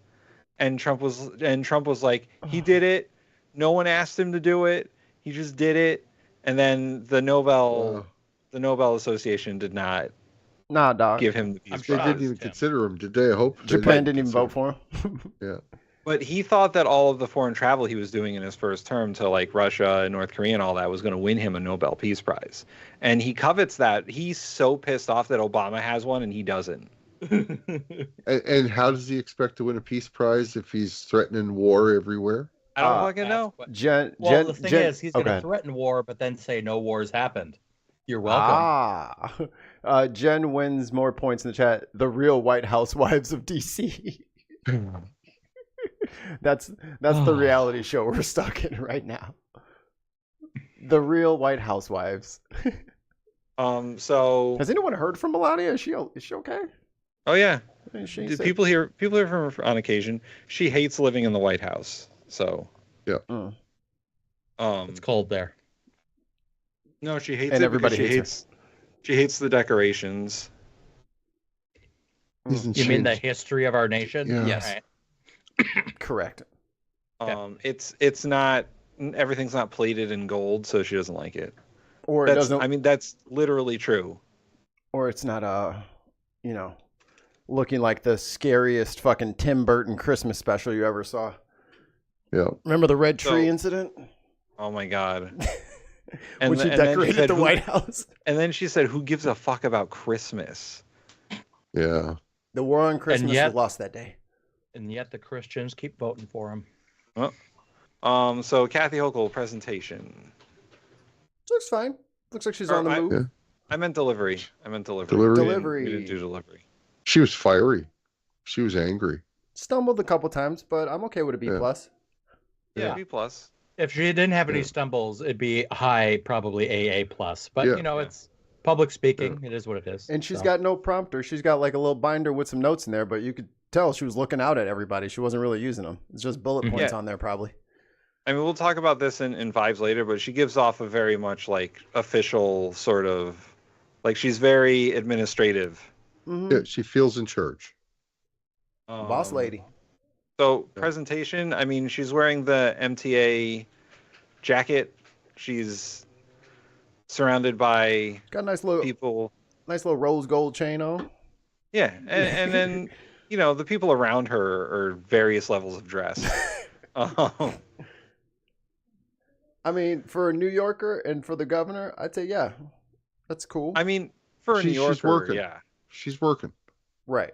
C: and Trump was like, he did it. No one asked him to do it. He just did it, and then the Nobel Association did not give him the Peace Prize.
D: They didn't even consider him, did they? I hope
B: Japan didn't even vote for him.
D: Yeah.
C: But he thought that all of the foreign travel he was doing in his first term to like Russia and North Korea and all that was going to win him a Nobel Peace Prize. And he covets that. He's so pissed off that Obama has one and he doesn't.
D: And how does he expect to win a peace prize if he's threatening war everywhere?
C: I don't fucking know.
A: The thing is, he's going to threaten war, but then say no wars happened. You're welcome.
B: Jen wins more points in the chat. The Real White Housewives of DC. That's the reality show we're stuck in right now. The Real White Housewives.
C: So
B: has anyone heard from Melania? Is she okay?
C: Oh yeah.
B: People
C: hear from her on occasion. She hates living in the White House. So
D: yeah.
A: It's cold there.
C: No, she hates
B: and
C: it
B: everybody
C: because she hates the decorations.
A: You mean the history of our nation?
D: Yeah.
B: Yes.
A: Right.
B: Correct.
C: It's not, everything's not plated in gold, so she doesn't like it.
B: Or it doesn't.
C: I mean, that's literally true.
B: Or it's not looking like the scariest fucking Tim Burton Christmas special you ever saw.
D: Yeah.
B: Remember the red tree incident?
C: Oh my god.
B: When she decorated the White House.
C: And then she said, "Who gives a fuck about Christmas?"
D: Yeah.
B: The war on Christmas was lost that day.
A: And yet the Christians keep voting for him.
C: So Kathy Hochul presentation.
B: Looks fine. Looks like she's on the move.
D: Yeah.
C: I meant delivery.
B: Delivery.
C: We didn't do delivery.
D: She was fiery. She was angry.
B: Stumbled a couple times, but I'm okay with a B plus.
C: Yeah, B plus.
A: If she didn't have any stumbles, it'd be high, probably AA plus. But it's public speaking. It is what it is.
B: And she's got no prompter. She's got like a little binder with some notes in there, but you could tell she was looking out at everybody. She wasn't really using them. It's just bullet points on there, probably.
C: I mean, we'll talk about this in vibes later, but she gives off a very much like official sort of, like she's very administrative.
B: Mm-hmm.
D: Yeah, she feels in charge.
B: Boss lady.
C: So presentation, I mean, she's wearing the MTA jacket. She's surrounded by
B: got a nice little
C: people.
B: Nice little rose gold chain on.
C: Yeah, and then the people around her are various levels of dress.
B: I mean, for a New Yorker and for the governor, I'd say that's cool.
C: I mean, for a New Yorker,
D: she's working.
C: Yeah,
D: she's working.
B: Right.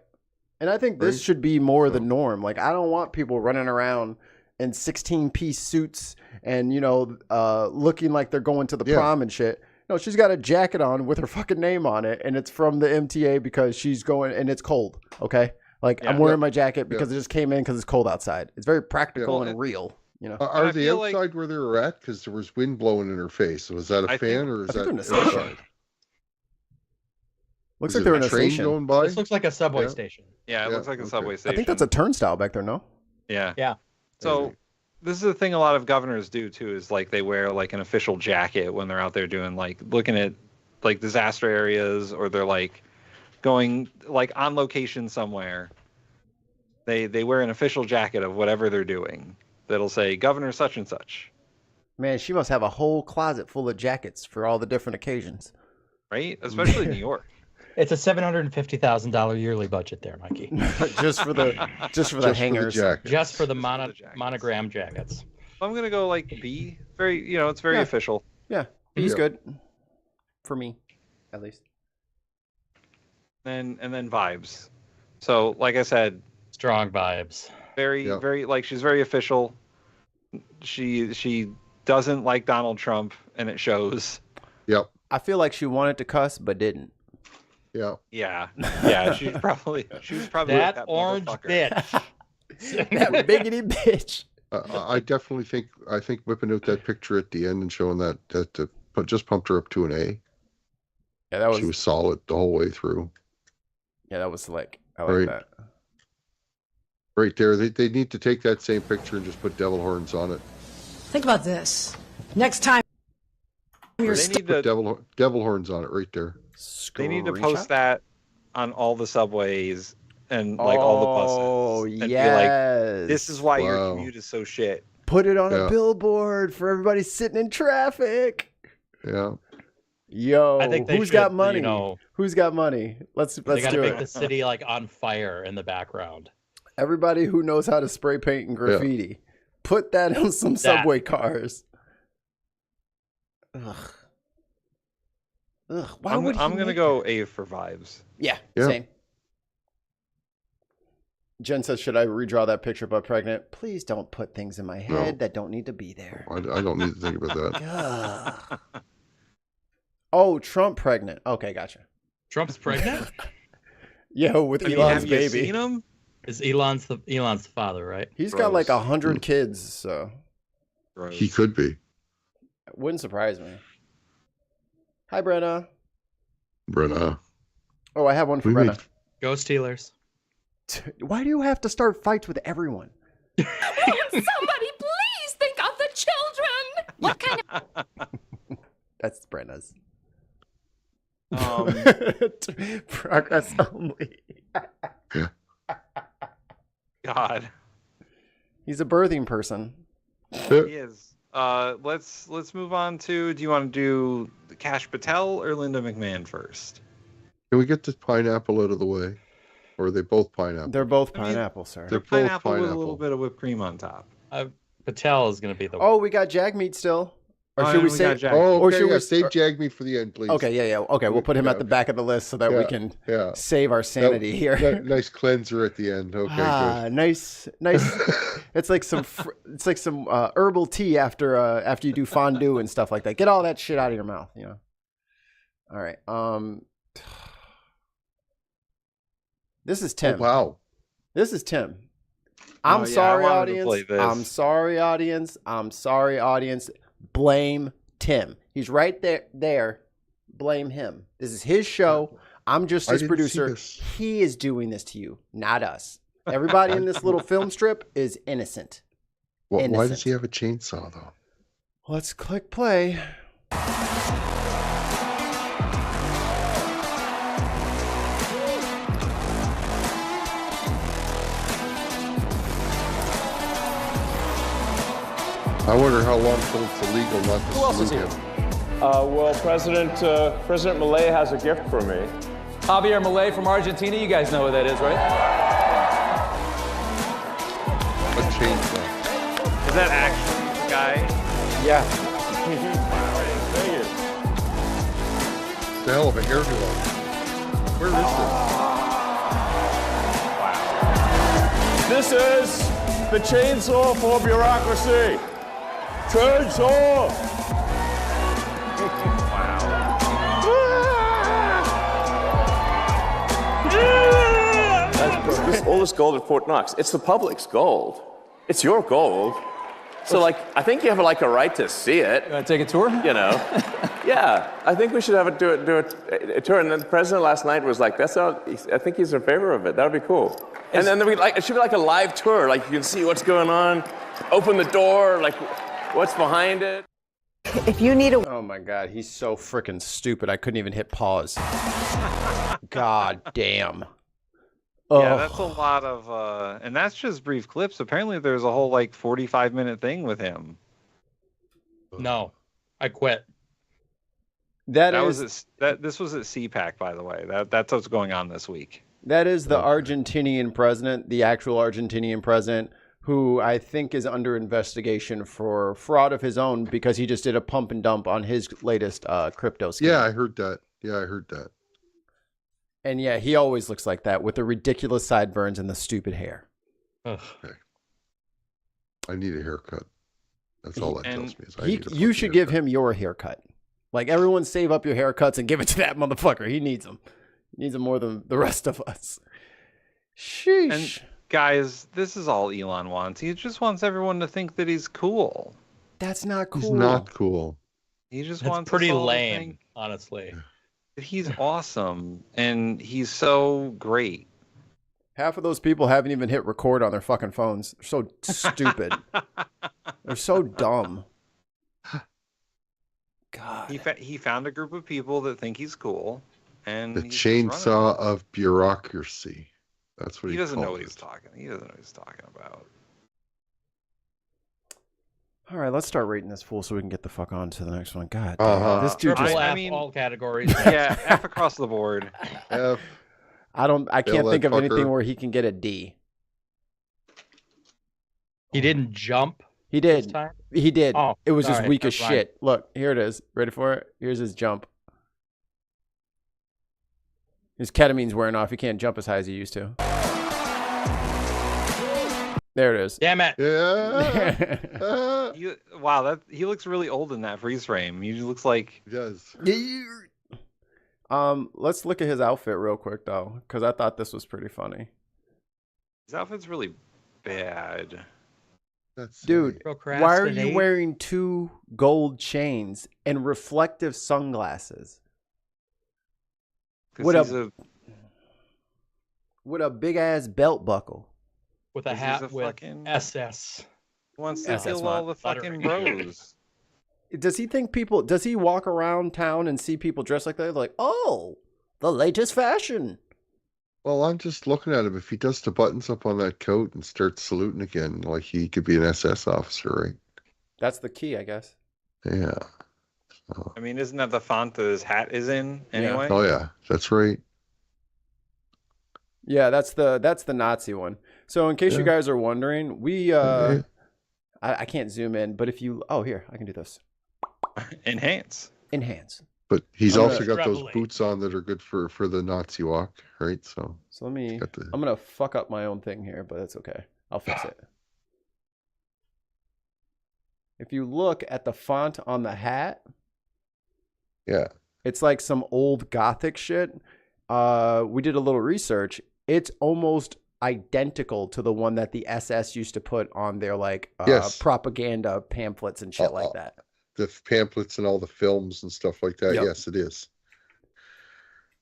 B: And I think this should be more the norm. Like, I don't want people running around in 16-piece suits and, looking like they're going to the prom and shit. No, she's got a jacket on with her fucking name on it, and it's from the MTA because she's going, and it's cold, okay? Like, I'm wearing my jacket because it just came in because it's cold outside. It's very practical and real,
D: Are they outside where they were at? Because there was wind blowing in her face. Was that a fan or is that outside?
B: Looks like they're in a
D: train
B: station.
D: going by?
A: This looks like a subway station.
C: Yeah, it looks like a subway station.
B: I think that's a turnstile back there, no?
C: Yeah.
A: Yeah.
C: So this is the thing a lot of governors do too, is like they wear like an official jacket when they're out there doing like looking at like disaster areas, or they're like going like on location somewhere. They wear an official jacket of whatever they're doing that'll say Governor such and such.
B: Man, she must have a whole closet full of jackets for all the different occasions.
C: Right? Especially New York.
A: It's a $750,000 yearly budget there, Mikey.
B: just for the hangers.
A: Just for the monogram jackets.
C: I'm gonna go like B. Very, it's very official.
B: Yeah, B's good for me, at least.
C: And then vibes. So, like I said,
A: strong vibes.
C: Very like she's very official. She doesn't like Donald Trump, and it shows.
D: Yep.
B: I feel like she wanted to cuss but didn't.
D: Yeah.
C: Yeah. She was probably
A: that orange bitch.
B: That biggity bitch.
D: I definitely think whipping out that picture at the end and showing that just pumped her up to an A.
B: Yeah,
D: she was solid the whole way through.
B: Yeah, that was slick. I like that.
D: Right there, they need to take that same picture and just put devil horns on it.
O: Think about this. Next time you're
D: They need to put devil horns on it right there.
C: They need to post that on all the subways and like all the buses. And be like, this is why your commute is so shit.
B: Put it on a billboard for everybody sitting in traffic.
D: Yeah.
B: Yo,
A: I think
B: who's got money? Who's got money? Let's
A: they gotta
B: do
A: make
B: it.
A: the city like on fire in the background.
B: Everybody who knows how to spray paint and graffiti, put that on some subway cars. Ugh. Why would
C: I'm gonna go A for vibes.
B: Yeah, same. Jen says, should I redraw that picture but pregnant? Please don't put things in my head that don't need to be there.
D: I don't need to think about that.
B: Oh, Trump pregnant. Okay, gotcha.
A: Trump's pregnant?
B: Yo, with Elon's baby.
C: Have you seen him?
A: Is Elon's the father, right?
B: He's got like 100 kids, so
D: he could be.
B: Wouldn't surprise me. Hi, Brenna.
D: Brenna.
B: Oh, I have one for Brenna.
A: Go Steelers.
B: Why do you have to start fights with everyone?
H: Somebody please think of the children. What kind of...
B: That's Brenna's. Progress only.
C: God.
B: He's a birthing person.
C: He is. Let's move on to. Do you want to do Kash Patel or Linda McMahon first?
D: Can we get this pineapple out of the way? Or are they both pineapple?
B: They're both pineapple, sir.
D: They're both
C: Pineapple
D: pineapple
C: with a little bit of whipped cream on top.
A: Patel is going to be the.
B: Oh, we got jag meat still. Or should we say?
D: Save jag meat for the end, please.
B: Okay, yeah. Okay, we'll put him at the back of the list so that we can save our sanity here.
D: Nice cleanser at the end. Okay, good.
B: Nice. It's like some herbal tea after you do fondue and stuff like that. Get all that shit out of your mouth, you know. All right. This is Tim.
D: Oh, wow.
B: This is Tim. I'm sorry, audience. I'm sorry, audience. I'm sorry, audience. Blame Tim. He's right there. Blame him. This is his show. I'm just his producer. He is doing this to you, not us. Everybody in this little film strip is innocent.
D: Why does he have a chainsaw, though?
B: Let's click play.
D: I wonder how long till it's illegal not to salute him.
P: Well, President Milei has a gift for me.
Q: Javier Milei from Argentina. You guys know who that is, right?
D: A chainsaw.
C: Is that actually the guy?
B: Yeah.
P: Thank you.
D: It's a hell of a hairdo. Where is
P: this? Wow. This is the chainsaw for bureaucracy. Chainsaw! All this gold at Fort Knox, it's the public's gold. It's your gold. So, like, I think you have, like, a right to see it.
Q: You want to take a tour?
P: You know? Yeah, I think we should have do a tour. And then the president last night was like, I think he's in favor of it. That would be cool. And then it should be like a live tour. Like, you can see what's going on, open the door, like, what's behind it.
B: If you need a... Oh, my God. He's so freaking stupid. I couldn't even hit pause. God damn.
C: Yeah, that's a lot of, and that's just brief clips. Apparently, there's a whole like 45-minute thing with him.
A: No, I quit.
C: This was at CPAC, by the way. That's what's going on this week.
B: That is the Argentinian president, the actual Argentinian president, who I think is under investigation for fraud of his own because he just did a pump and dump on his latest crypto scheme.
D: Yeah, I heard that.
B: And yeah, he always looks like that with the ridiculous sideburns and the stupid hair.
A: Ugh.
D: Okay. I need a haircut. That's all that tells me.
B: You should give him your haircut. Like, everyone save up your haircuts and give it to that motherfucker. He needs them. He needs them more than the rest of us. Sheesh.
C: And guys, this is all Elon wants. He just wants everyone to think that he's cool.
B: That's not cool.
D: He's not cool.
C: He just
A: That's
C: wants
A: pretty
C: us all to
A: lame,
C: think
A: honestly.
C: that he's awesome and he's so great.
B: Half of those people haven't even hit record on their fucking phones. They're so stupid. They're so dumb. God.
C: He found a group of people that think he's cool, and
D: The
C: he's just running
D: chainsaw of bureaucracy. That's what
C: He doesn't know
D: calls
C: what he's
D: it.
C: talking. He doesn't know what he's talking about.
B: All right, let's start rating this fool so we can get the fuck on to the next one. God, this dude
A: Triple
B: just...
A: F,
C: I mean,
A: all categories.
C: Yeah, F across the board.
D: F.
B: I can't
D: Bill
B: think of
D: that
B: anything
D: fucker.
B: where he can get a D.
A: He didn't jump.
B: He
A: this
B: did.
A: time?
B: He did.
A: Oh,
B: it was just
A: sorry,
B: weak as
A: never mind.
B: shit. Look, here it is. Ready for it? Here's his jump. His ketamine's wearing off. He can't jump as high as he used to. There it is.
A: Damn it.
D: Yeah.
C: Wow, he looks really old in that freeze frame. He looks like
D: He does.
B: Let's look at his outfit real quick though, because I thought this was pretty funny.
C: his outfit's really bad.
B: Dude, why are you wearing 2 gold chains and reflective sunglasses? With a big ass belt buckle.
A: With a hat with SS.
C: Wants to kill all the fucking bros.
B: Does he think people? Does he walk around town and see people dressed like that? They're like, oh, the latest fashion.
D: Well, I'm just looking at him. If he does the buttons up on that coat and starts saluting again, like he could be an SS officer, right?
B: That's the key, I guess.
D: Yeah.
C: I mean, isn't that the font that his hat is in anyway?
D: Oh yeah, that's right.
B: Yeah, that's the Nazi one. So in case you guys are wondering, we I can't zoom in, but if you here, I can do this.
C: Enhance.
D: But he's
B: I'm
D: also
B: gonna
D: got those
B: extrapolate.
D: boots on that are good for the Nazi walk, right? So
B: let me.
D: got the-
B: I'm gonna fuck up my own thing here, but that's okay. I'll fix it. If you look at the font on the hat,
D: yeah,
B: it's like some old Gothic shit. We did a little research. It's almost identical to the one that the SS used to put on their
D: Yes.
B: propaganda pamphlets and shit like that.
D: the pamphlets and all the films and stuff like that.
B: Yep.
D: Yes, it is.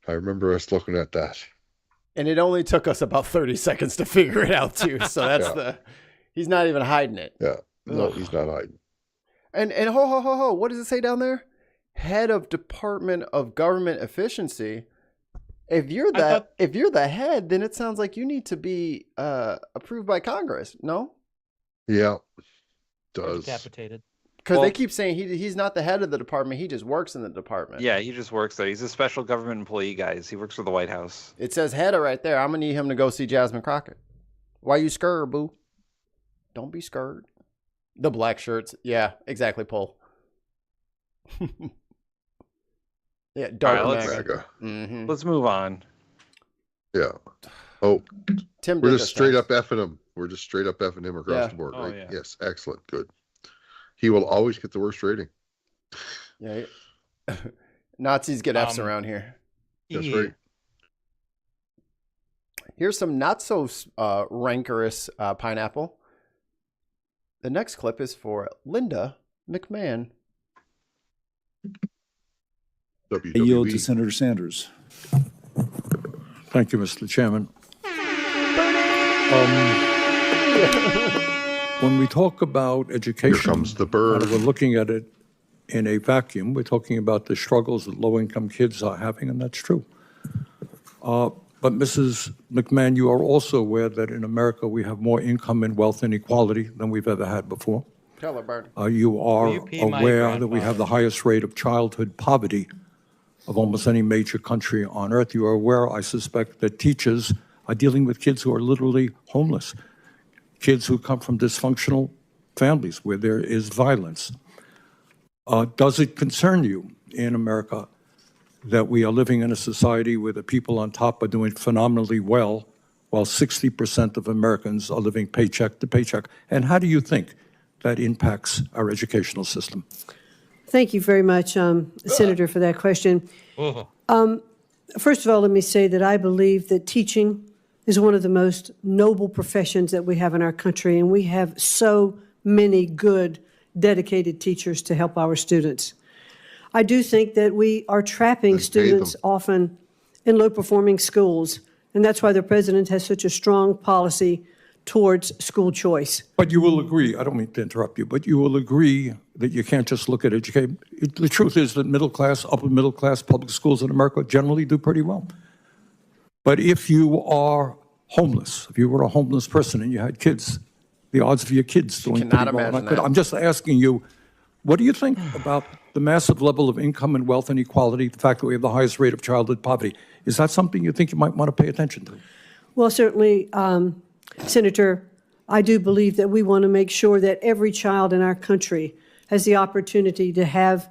D: I remember us looking at that.
B: And it only took us about 30 seconds to figure it out too. So that's
D: Yeah.
B: he's not even hiding it.
D: Yeah. No,
B: Ugh.
D: he's not hiding.
B: And ho, what does it say down there? Head of Department of Government Efficiency. If you're the head, then it sounds like you need to be approved by Congress. No?
D: Yeah. Does.
A: Decapitated.
B: Because they keep saying he's not the head of the department. He just works in the department.
C: Yeah, he just works there. He's a special government employee, guys. He works for the White House.
B: It says head right there. I'm going to need him to go see Jasmine Crockett. Why you scared, boo? Don't be scared. The black shirts. Yeah, exactly, Paul. Yeah, dark
C: All
B: MAGA.
C: right,
B: Mhm.
C: let's move on.
D: Yeah. Oh,
B: Tim
D: we're
B: did
D: just
B: this
D: straight
B: nice.
D: up effing him. We're just straight up effing him across
B: Yeah.
D: the board,
C: Oh,
D: right?
C: yeah.
D: Yes, excellent, good. He will always get the worst rating.
B: Yeah. Nazis get Fs around here.
D: That's right.
B: Here's some not so rancorous pineapple. The next clip is for Linda McMahon.
R: I yield to Senator Sanders.
S: Thank you, Mr. Chairman. When we talk about education,
D: Here comes the bird.
S: and we're looking at it in a vacuum. We're talking about the struggles that low-income kids are having, and that's true. But Mrs. McMahon, you are also aware that in America we have more income and wealth inequality than we've ever had before.
B: Tell her, Bern.
S: You are
A: Will you pee my
S: aware that we have the highest rate of childhood poverty of almost any major country on earth. You are aware, I suspect, that teachers are dealing with kids who are literally homeless, kids who come from dysfunctional families where there is violence. Does it concern you in America that we are living in a society where the people on top are doing phenomenally well, while 60% of Americans are living paycheck to paycheck? And how do you think that impacts our educational system?
T: Thank you very much, Senator, for that question. First of all, let me say that I believe that teaching is one of the most noble professions that we have in our country, and we have so many good, dedicated teachers to help our students. I do think that we are trapping students often in low-performing schools, and that's why the president has such a strong policy towards school choice.
S: But you will agree, I don't mean to interrupt you, but you will agree that you can't just look at education. The truth is that middle class, upper middle class public schools in America generally do pretty well. But if you are homeless, if you were a homeless person and you had kids, the odds of your kids doing pretty well. I'm just asking you, what do you think about the massive level of income and wealth inequality, the fact that we have the highest rate of childhood poverty? Is that something you think you might want to pay attention to?
T: Well, certainly, Senator, I do believe that we want to make sure that every child in our country has the opportunity to have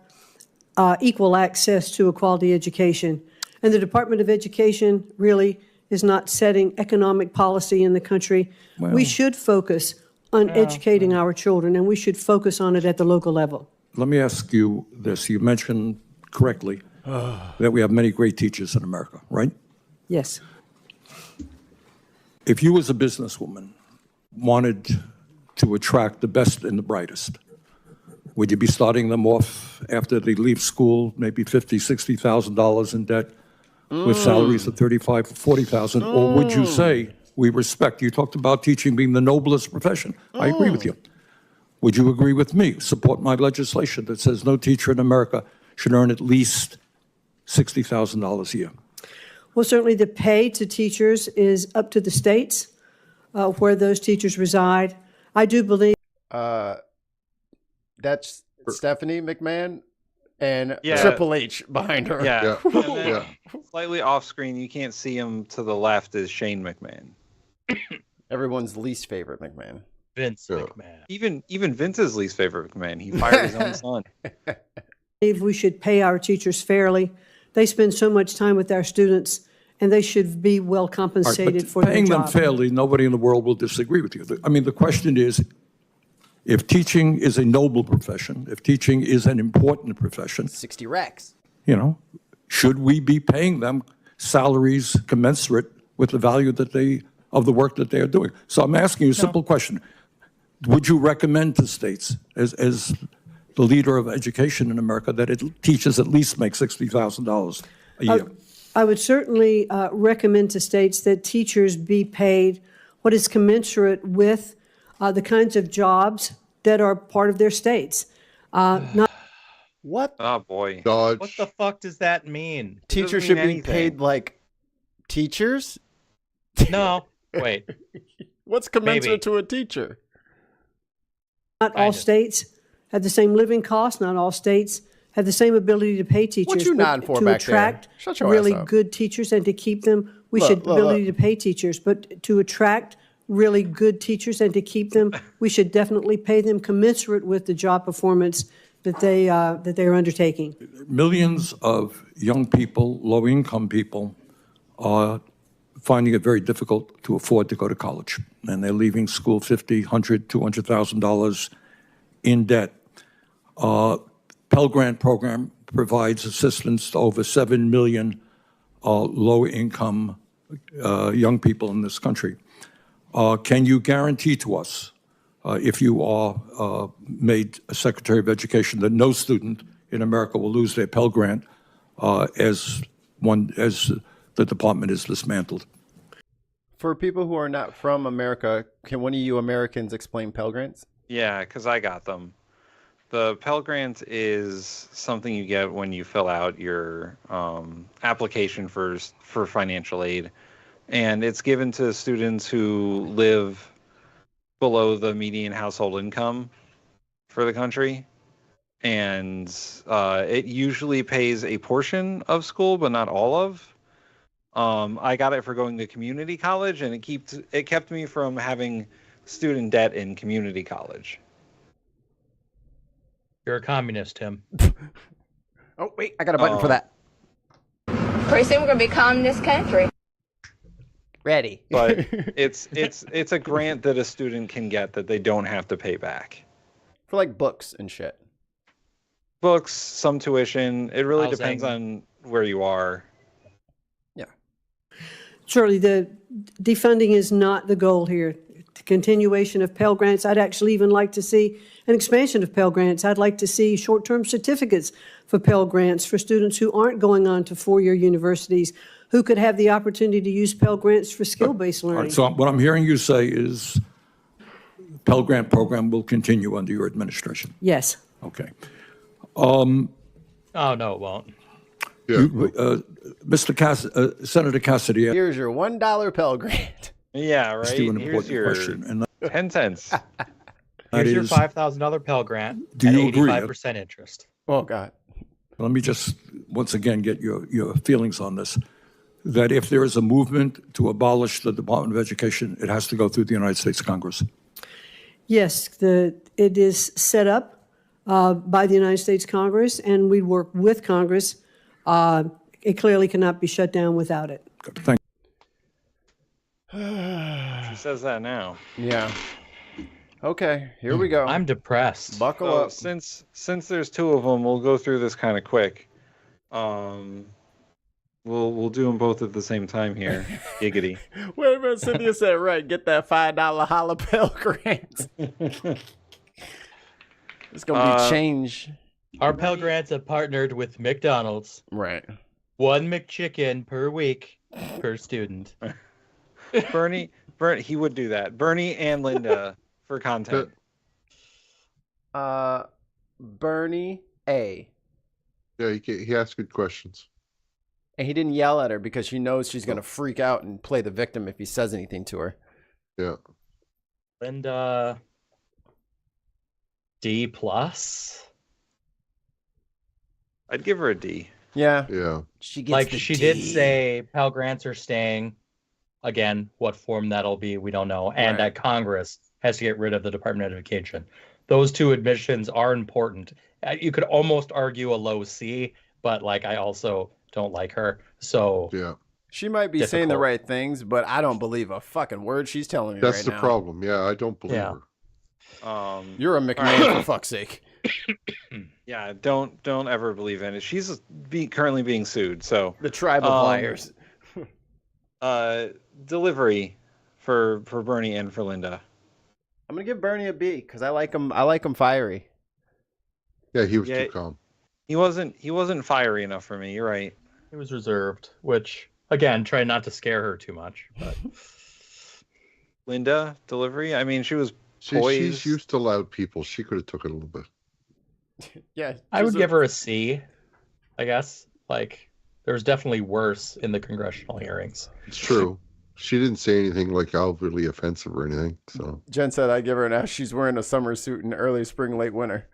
T: equal access to a quality education. And the Department of Education really is not setting economic policy in the country.
S: Well,
T: we should focus on educating our children, and we should focus on it at the local level.
S: Let me ask you this. You mentioned correctly that we have many great teachers in America, right?
T: Yes.
S: If you as a businesswoman wanted to attract the best and the brightest, would you be starting them off after they leave school, maybe $50,000, $60,000 in debt with salaries of $35,000 or $40,000? Or would you say, we respect, you talked about teaching being the noblest profession. I agree with you. Would you agree with me, support my legislation that says no teacher in America should earn at least $60,000 a year?
T: Well, certainly the pay to teachers is up to the states where those teachers reside. I do believe.
B: That's Stephanie McMahon and Triple H behind her.
C: Yeah. Slightly off screen, you can't see him to the left, is Shane McMahon.
B: Everyone's least favorite McMahon.
A: Vince McMahon.
C: Even Vince's least favorite McMahon. He fired his own son.
T: I believe we should pay our teachers fairly. They spend so much time with our students, and they should be well compensated for their job.
S: Paying them fairly, nobody in the world will disagree with you. I mean, the question is, if teaching is a noble profession, if teaching is an important profession,
B: 60 racks.
S: You know, should we be paying them salaries commensurate with the value that of the work that they are doing? So I'm asking you a simple question. Would you recommend to states, as the leader of education in America, that teachers at least make $60,000 a year?
T: I would certainly recommend to states that teachers be paid what is commensurate with the kinds of jobs that are part of their states.
B: What?
C: Oh, boy.
A: What the fuck does that mean?
B: Teachers should be paid like teachers?
A: No. Wait.
B: What's commensurate to a teacher?
T: Not all states have the same living costs. Not all states have the same ability to pay teachers.
B: What you nodding for
T: to
B: back
T: attract
B: there? Shut your
T: really
B: ass up.
T: good teachers and to keep them, we should ability to pay teachers. But to attract really good teachers and to keep them, we should definitely pay them commensurate with the job performance that they are undertaking.
S: Millions of young people, low-income people, are finding it very difficult to afford to go to college, and they're leaving school $50,000, $100,000, $200,000 in debt. Pell Grant program provides assistance to over 7 million low-income young people in this country. Can you guarantee to us, if you are made a Secretary of Education, that no student in America will lose their Pell Grant as the department is dismantled?
B: For people who are not from America, can one of you Americans explain Pell Grants?
C: Yeah, because I got them. The Pell Grant is something you get when you fill out your application for financial aid. And it's given to students who live below the median household income for the country. And it usually pays a portion of school, but not all of. I got it for going to community college, and it kept me from having student debt in community college.
A: You're a communist, Tim.
B: Oh, wait, I got a button for that.
H: Pretty soon we're gonna be calling this country.
B: Ready.
C: But it's a grant that a student can get that they don't have to pay back.
B: For like books and shit.
C: Books, some tuition. It really
A: Housing.
C: depends on where you are.
B: Yeah.
T: Shirley, the defunding is not the goal here. The continuation of Pell Grants, I'd actually even like to see an expansion of Pell Grants. I'd like to see short-term certificates for Pell Grants for students who aren't going on to four-year universities, who could have the opportunity to use Pell Grants for skill-based
S: All
T: learning.
S: right, so what I'm hearing you say is Pell Grant program will continue under your administration.
T: Yes.
S: Okay.
A: Oh, no, it won't.
D: Yeah.
S: Senator Cassidy.
B: Here's your $1 Pell Grant.
C: Yeah, right.
S: Asked you an
C: Here's
S: important
C: your
S: question, and
C: 10 cents.
A: Here's your
S: is-
A: $5,000 Pell Grant
S: Do
A: at
S: you agree?
A: 85% interest.
B: Oh, God.
S: Let me just once again get your feelings on this. That if there is a movement to abolish the Department of Education, it has to go through the United States Congress.
T: Yes, it is set up by the United States Congress, and we work with Congress. It clearly cannot be shut down without it.
S: Thank
C: She says that now.
B: Yeah. Okay, here we go.
A: I'm depressed.
B: Buckle
C: So
B: up.
C: since there's two of them, we'll go through this kind of quick. We'll do them both at the same time here. Giggity.
B: Wait a minute, Cynthia said right. Get that $5 holla Pell Grant. It's gonna be change.
A: Our Pell Grants have partnered with McDonald's.
B: Right.
A: 1 McChicken per week per student.
C: Bernie, he would do that. Bernie and Linda for content.
B: Bernie A.
D: Yeah, he asked good questions.
B: And he didn't yell at her because she knows she's gonna freak out and play the victim if he says anything to her.
D: Yeah.
A: Linda D plus.
C: I'd give her a D.
B: Yeah.
D: Yeah.
B: She gets
A: Like
B: the
A: she
B: D.
A: did say Pell Grants are staying. Again, what form that'll be, we don't know. And
B: Right.
A: that Congress has to get rid of the Department of Education. Those two admissions are important. You could almost argue a low C, but like I also don't like her. So
D: Yeah.
B: She might be saying the
A: difficult.
B: right things, but I don't believe a fucking word she's telling me
D: That's
B: right
D: the
B: now.
D: problem. Yeah, I don't believe
A: Yeah.
D: her.
B: You're a McMahon for fuck's sake.
C: Yeah, don't ever believe in it. She's currently being sued. So
B: The tribe of liars.
C: Delivery for Bernie and for Linda.
B: I'm gonna give Bernie a B because I like him. I like him fiery.
D: Yeah, he was
C: Yeah.
D: too calm.
C: He wasn't fiery enough for me. You're right.
A: it was reserved, which again, try not to scare her too much. But
C: Linda, delivery. I mean, she was poised.
D: She's used to loud people. She could have took it a little bit.
B: Yeah,
A: I would give her a C, I guess. Like there was definitely worse in the congressional hearings.
D: It's true. She didn't say anything like overly offensive or anything. So
B: Jen said I give her an F. She's wearing a summer suit in early spring, late winter.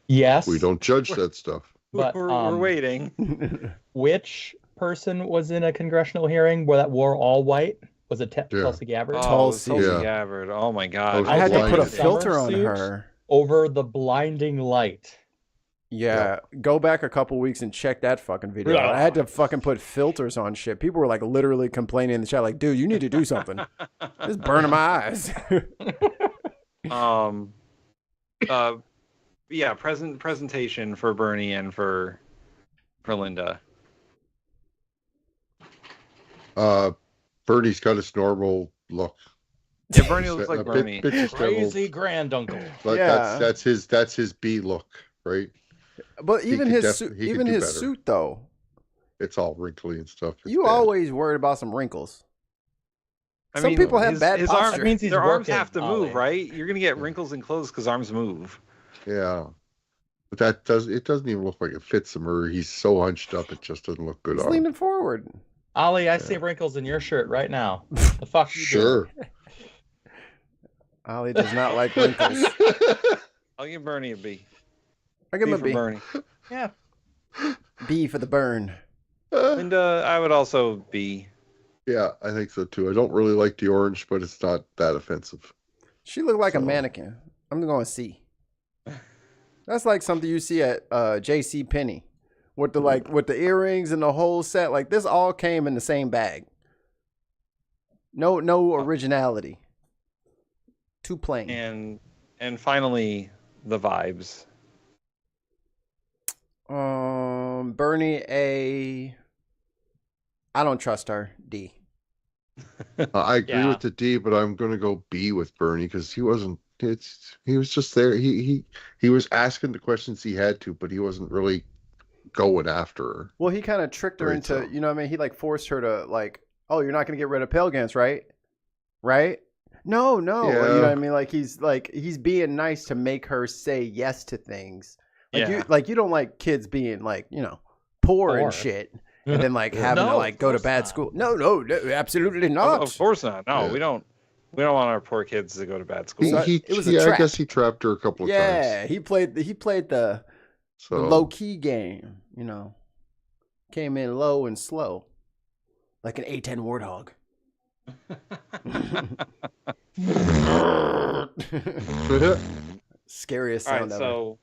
A: Yes.
D: we don't judge that stuff.
A: But,
C: we're waiting.
A: Which person was in a congressional hearing that wore all white? Was it Tulsi Gabbard?
C: Tulsi
D: Yeah.
C: Gabbard. Oh my God.
B: I had to put a
D: blinded.
B: filter on
A: Summer
B: her.
A: over the blinding light.
B: Yeah, go back a couple weeks and check that fucking video.
A: Yeah.
B: I had to fucking put filters on shit. People were like literally complaining in the chat, like, "Dude, you need to do something. It's burning my eyes."
C: Yeah, presentation for Bernie and for Linda.
D: Bernie's got his normal look.
C: Yeah, Bernie looks
D: A
C: like
D: bit-
C: Bernie.
D: bit disheveled.
A: Crazy granduncle.
D: But
B: Yeah.
D: that's his B look, right?
B: But
D: He
B: even
D: could
B: his
D: def-
B: suit,
D: he could
B: even
D: do
B: his
D: better.
B: suit though,
D: It's all wrinkly and stuff. It's
B: you
D: bad.
B: always worried about some wrinkles.
C: I
B: Some
C: mean,
B: people have
C: his,
B: bad
C: his
B: posture.
C: arms,
A: That means he's
C: their arms
A: working,
C: have to
A: Ollie.
C: move, right? You're gonna get wrinkles in clothes because arms move.
D: Yeah. But it doesn't even look like it fits him, or he's so hunched up it just doesn't look good
B: He's
D: on him.
B: leaning forward.
A: Ollie, I see wrinkles in your shirt right now. The fuck you
D: Sure.
B: Ollie does not like wrinkles.
C: I'll give Bernie a B.
B: I give him a
C: for
B: B.
C: Bernie.
A: doing? Yeah.
B: B for the burn.
C: Linda, I would also B.
D: Yeah, I think so too. I don't really like the orange, but it's not that offensive.
B: She looked like a
D: So-
B: mannequin. I'm going C. That's like something you see at J.C. Penney, with the earrings and the whole set. Like this all came in the same bag. No originality. Too plain.
C: And finally, the vibes.
B: Bernie A. I don't trust her. D.
D: I agree with the D, but I'm going to go B with Bernie because he wasn't. He was just there. He was asking the questions he had to, but he wasn't really going after her.
B: Well, he kind of tricked her into, you know what I mean? He like forced her to like, oh, you're not going to get rid of Pale Gans, right? Right? No.
D: Yeah.
B: You know what I mean? He's being nice to make her say yes to things. You don't like kids being like, poor and shit. And then like having to like go to bad school. No, absolutely not.
C: Of course not. No, we don't want our poor kids to go to bad school.
B: It was a trap.
D: I guess he trapped her a couple of times.
B: Yeah, he played the low key game, Came in low and slow. Like an A10 warthog. Scariest sound ever.
C: So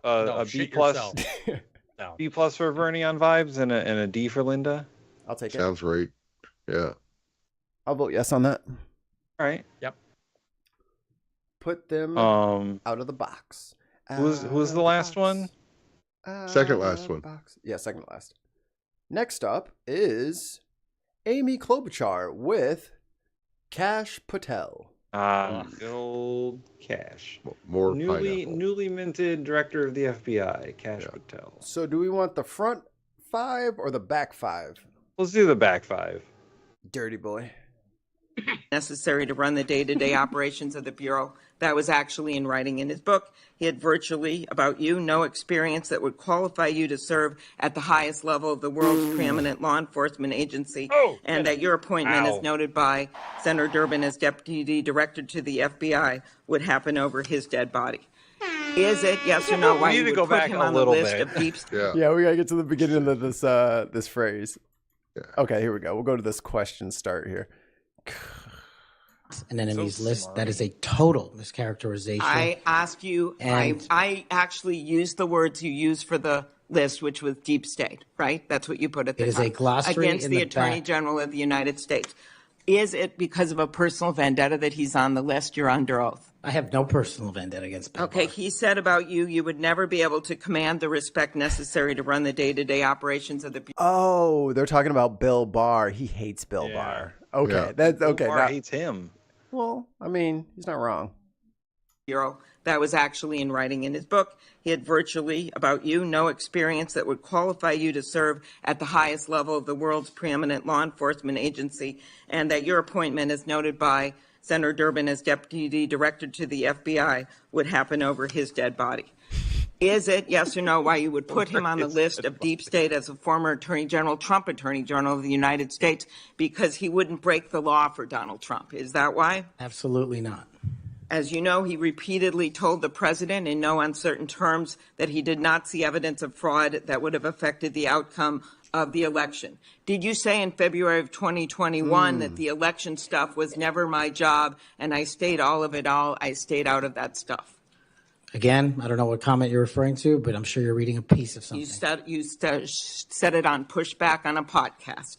C: a B plus. B plus for Bernie on vibes and a D for Linda.
B: I'll take it.
D: Sounds right. Yeah.
B: I'll vote yes on that.
C: All right.
A: Yep.
B: Put them out of the box.
C: Who's the last one?
D: Second last one.
B: Yeah, second last. Next up is Amy Klobuchar with Kash Patel.
C: Good old Kash.
D: More
C: newly minted director of the FBI, Kash Patel.
B: So do we want the front 5 or the back 5?
C: Let's do the back 5.
B: Dirty boy.
U: Necessary to run the day-to-day operations of the Bureau. That was actually in writing in his book. He had virtually, about you, no experience that would qualify you to serve at the highest level of the world's preeminent law enforcement agency, and that your appointment, as noted by Senator Durbin as Deputy Director to the FBI, would happen over his dead body. Is it, yes or no, why you would put him on the list of deep...
B: Yeah, we got to get to the beginning of this phrase. Yeah. Okay, here we go. We'll go to this question start here.
V: An enemy's list. That is a total mischaracterization.
U: I ask you, I actually used the words you used for the list, which was deep state, right? That's what you put at the top.
V: It is a glossary
U: against the Attorney General of the United States. Is it because of a personal vendetta that he's on the list? You're under oath.
V: I have no personal vendetta against Bill
U: Okay,
V: Barr.
U: he said about you would never be able to command the respect necessary to run the day-to-day operations of the...
B: Oh, they're talking about Bill Barr. He hates Bill Barr. Okay, that's okay.
C: Bill Barr hates him.
B: Well, I mean, he's not wrong.
U: Bureau. That was actually in writing in his book. He had virtually, about you, no experience that would qualify you to serve at the highest level of the world's preeminent law enforcement agency, and that your appointment, as noted by Senator Durbin as Deputy Director to the FBI, would happen over his dead body. Is it, yes or no, why you would put him on the list of deep state as a former Attorney General, Trump Attorney General of the United States, because he wouldn't break the law for Donald Trump? Is that why?
V: Absolutely not.
U: As you know, he repeatedly told the president in no uncertain terms that he did not see evidence of fraud that would have affected the outcome of the election. Did you say in February of 2021 that the election stuff was never my job and I stayed out of that stuff?
V: Again, I don't know what comment you're referring to, but I'm sure you're reading a piece of something.
U: You said it on Pushback on a podcast.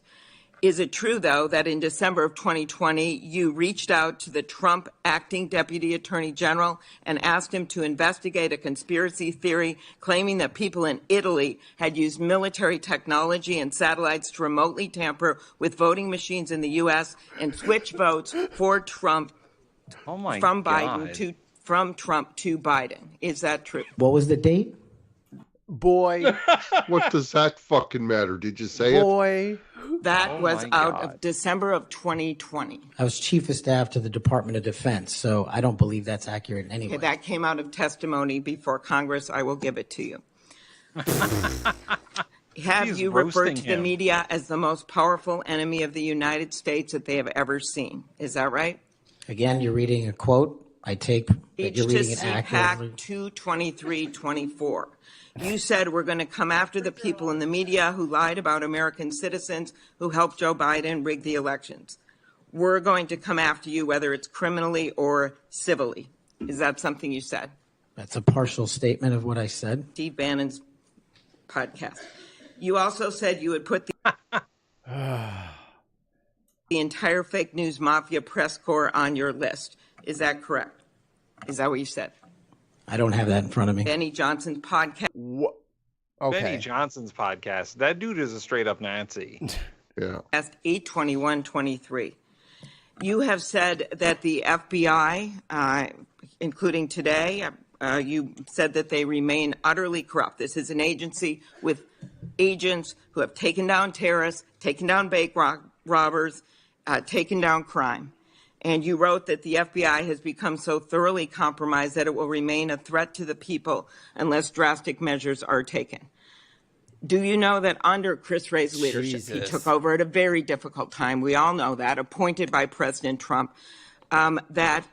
U: Is it true, though, that in December of 2020, you reached out to the Trump acting Deputy Attorney General and asked him to investigate a conspiracy theory claiming that people in Italy had used military technology and satellites to remotely tamper with voting machines in the U.S. and switch votes for Trump from Trump to Biden? Is that true?
V: What was the date?
B: Boy.
D: What does that fucking matter? Did you say it?
B: Boy.
U: That was out of December of 2020.
V: I was Chief of Staff to the Department of Defense, so I don't believe that's accurate in any way.
U: That came out of testimony before Congress. I will give it to you. Have you referred to the media as the most powerful enemy of the United States that they have ever seen? Is that right?
V: Again, you're reading a quote. I take that you're reading it accurately.
U: CPAC 22324. You said we're going to come after the people in the media who lied about American citizens who helped Joe Biden rig the elections. We're going to come after you whether it's criminally or civilly. Is that something you said?
V: That's a partial statement of what I said.
U: Steve Bannon's podcast. You also said you would put the entire fake news mafia press corps on your list. Is that correct? Is that what you said?
V: I don't have that in front of me.
U: Benny Johnson's podcast.
B: Okay.
C: Benny Johnson's podcast. That dude is a straight up Nazi.
D: Yeah.
U: 8/21/23. You have said that the FBI, including today, you said that they remain utterly corrupt. This is an agency with agents who have taken down terrorists, taken down bank robbers, taken down crime. And you wrote that the FBI has become so thoroughly compromised that it will remain a threat to the people unless drastic measures are taken. Do you know that under Chris Wray's leadership, he took over at a very difficult time, we all know that, appointed by President Trump, that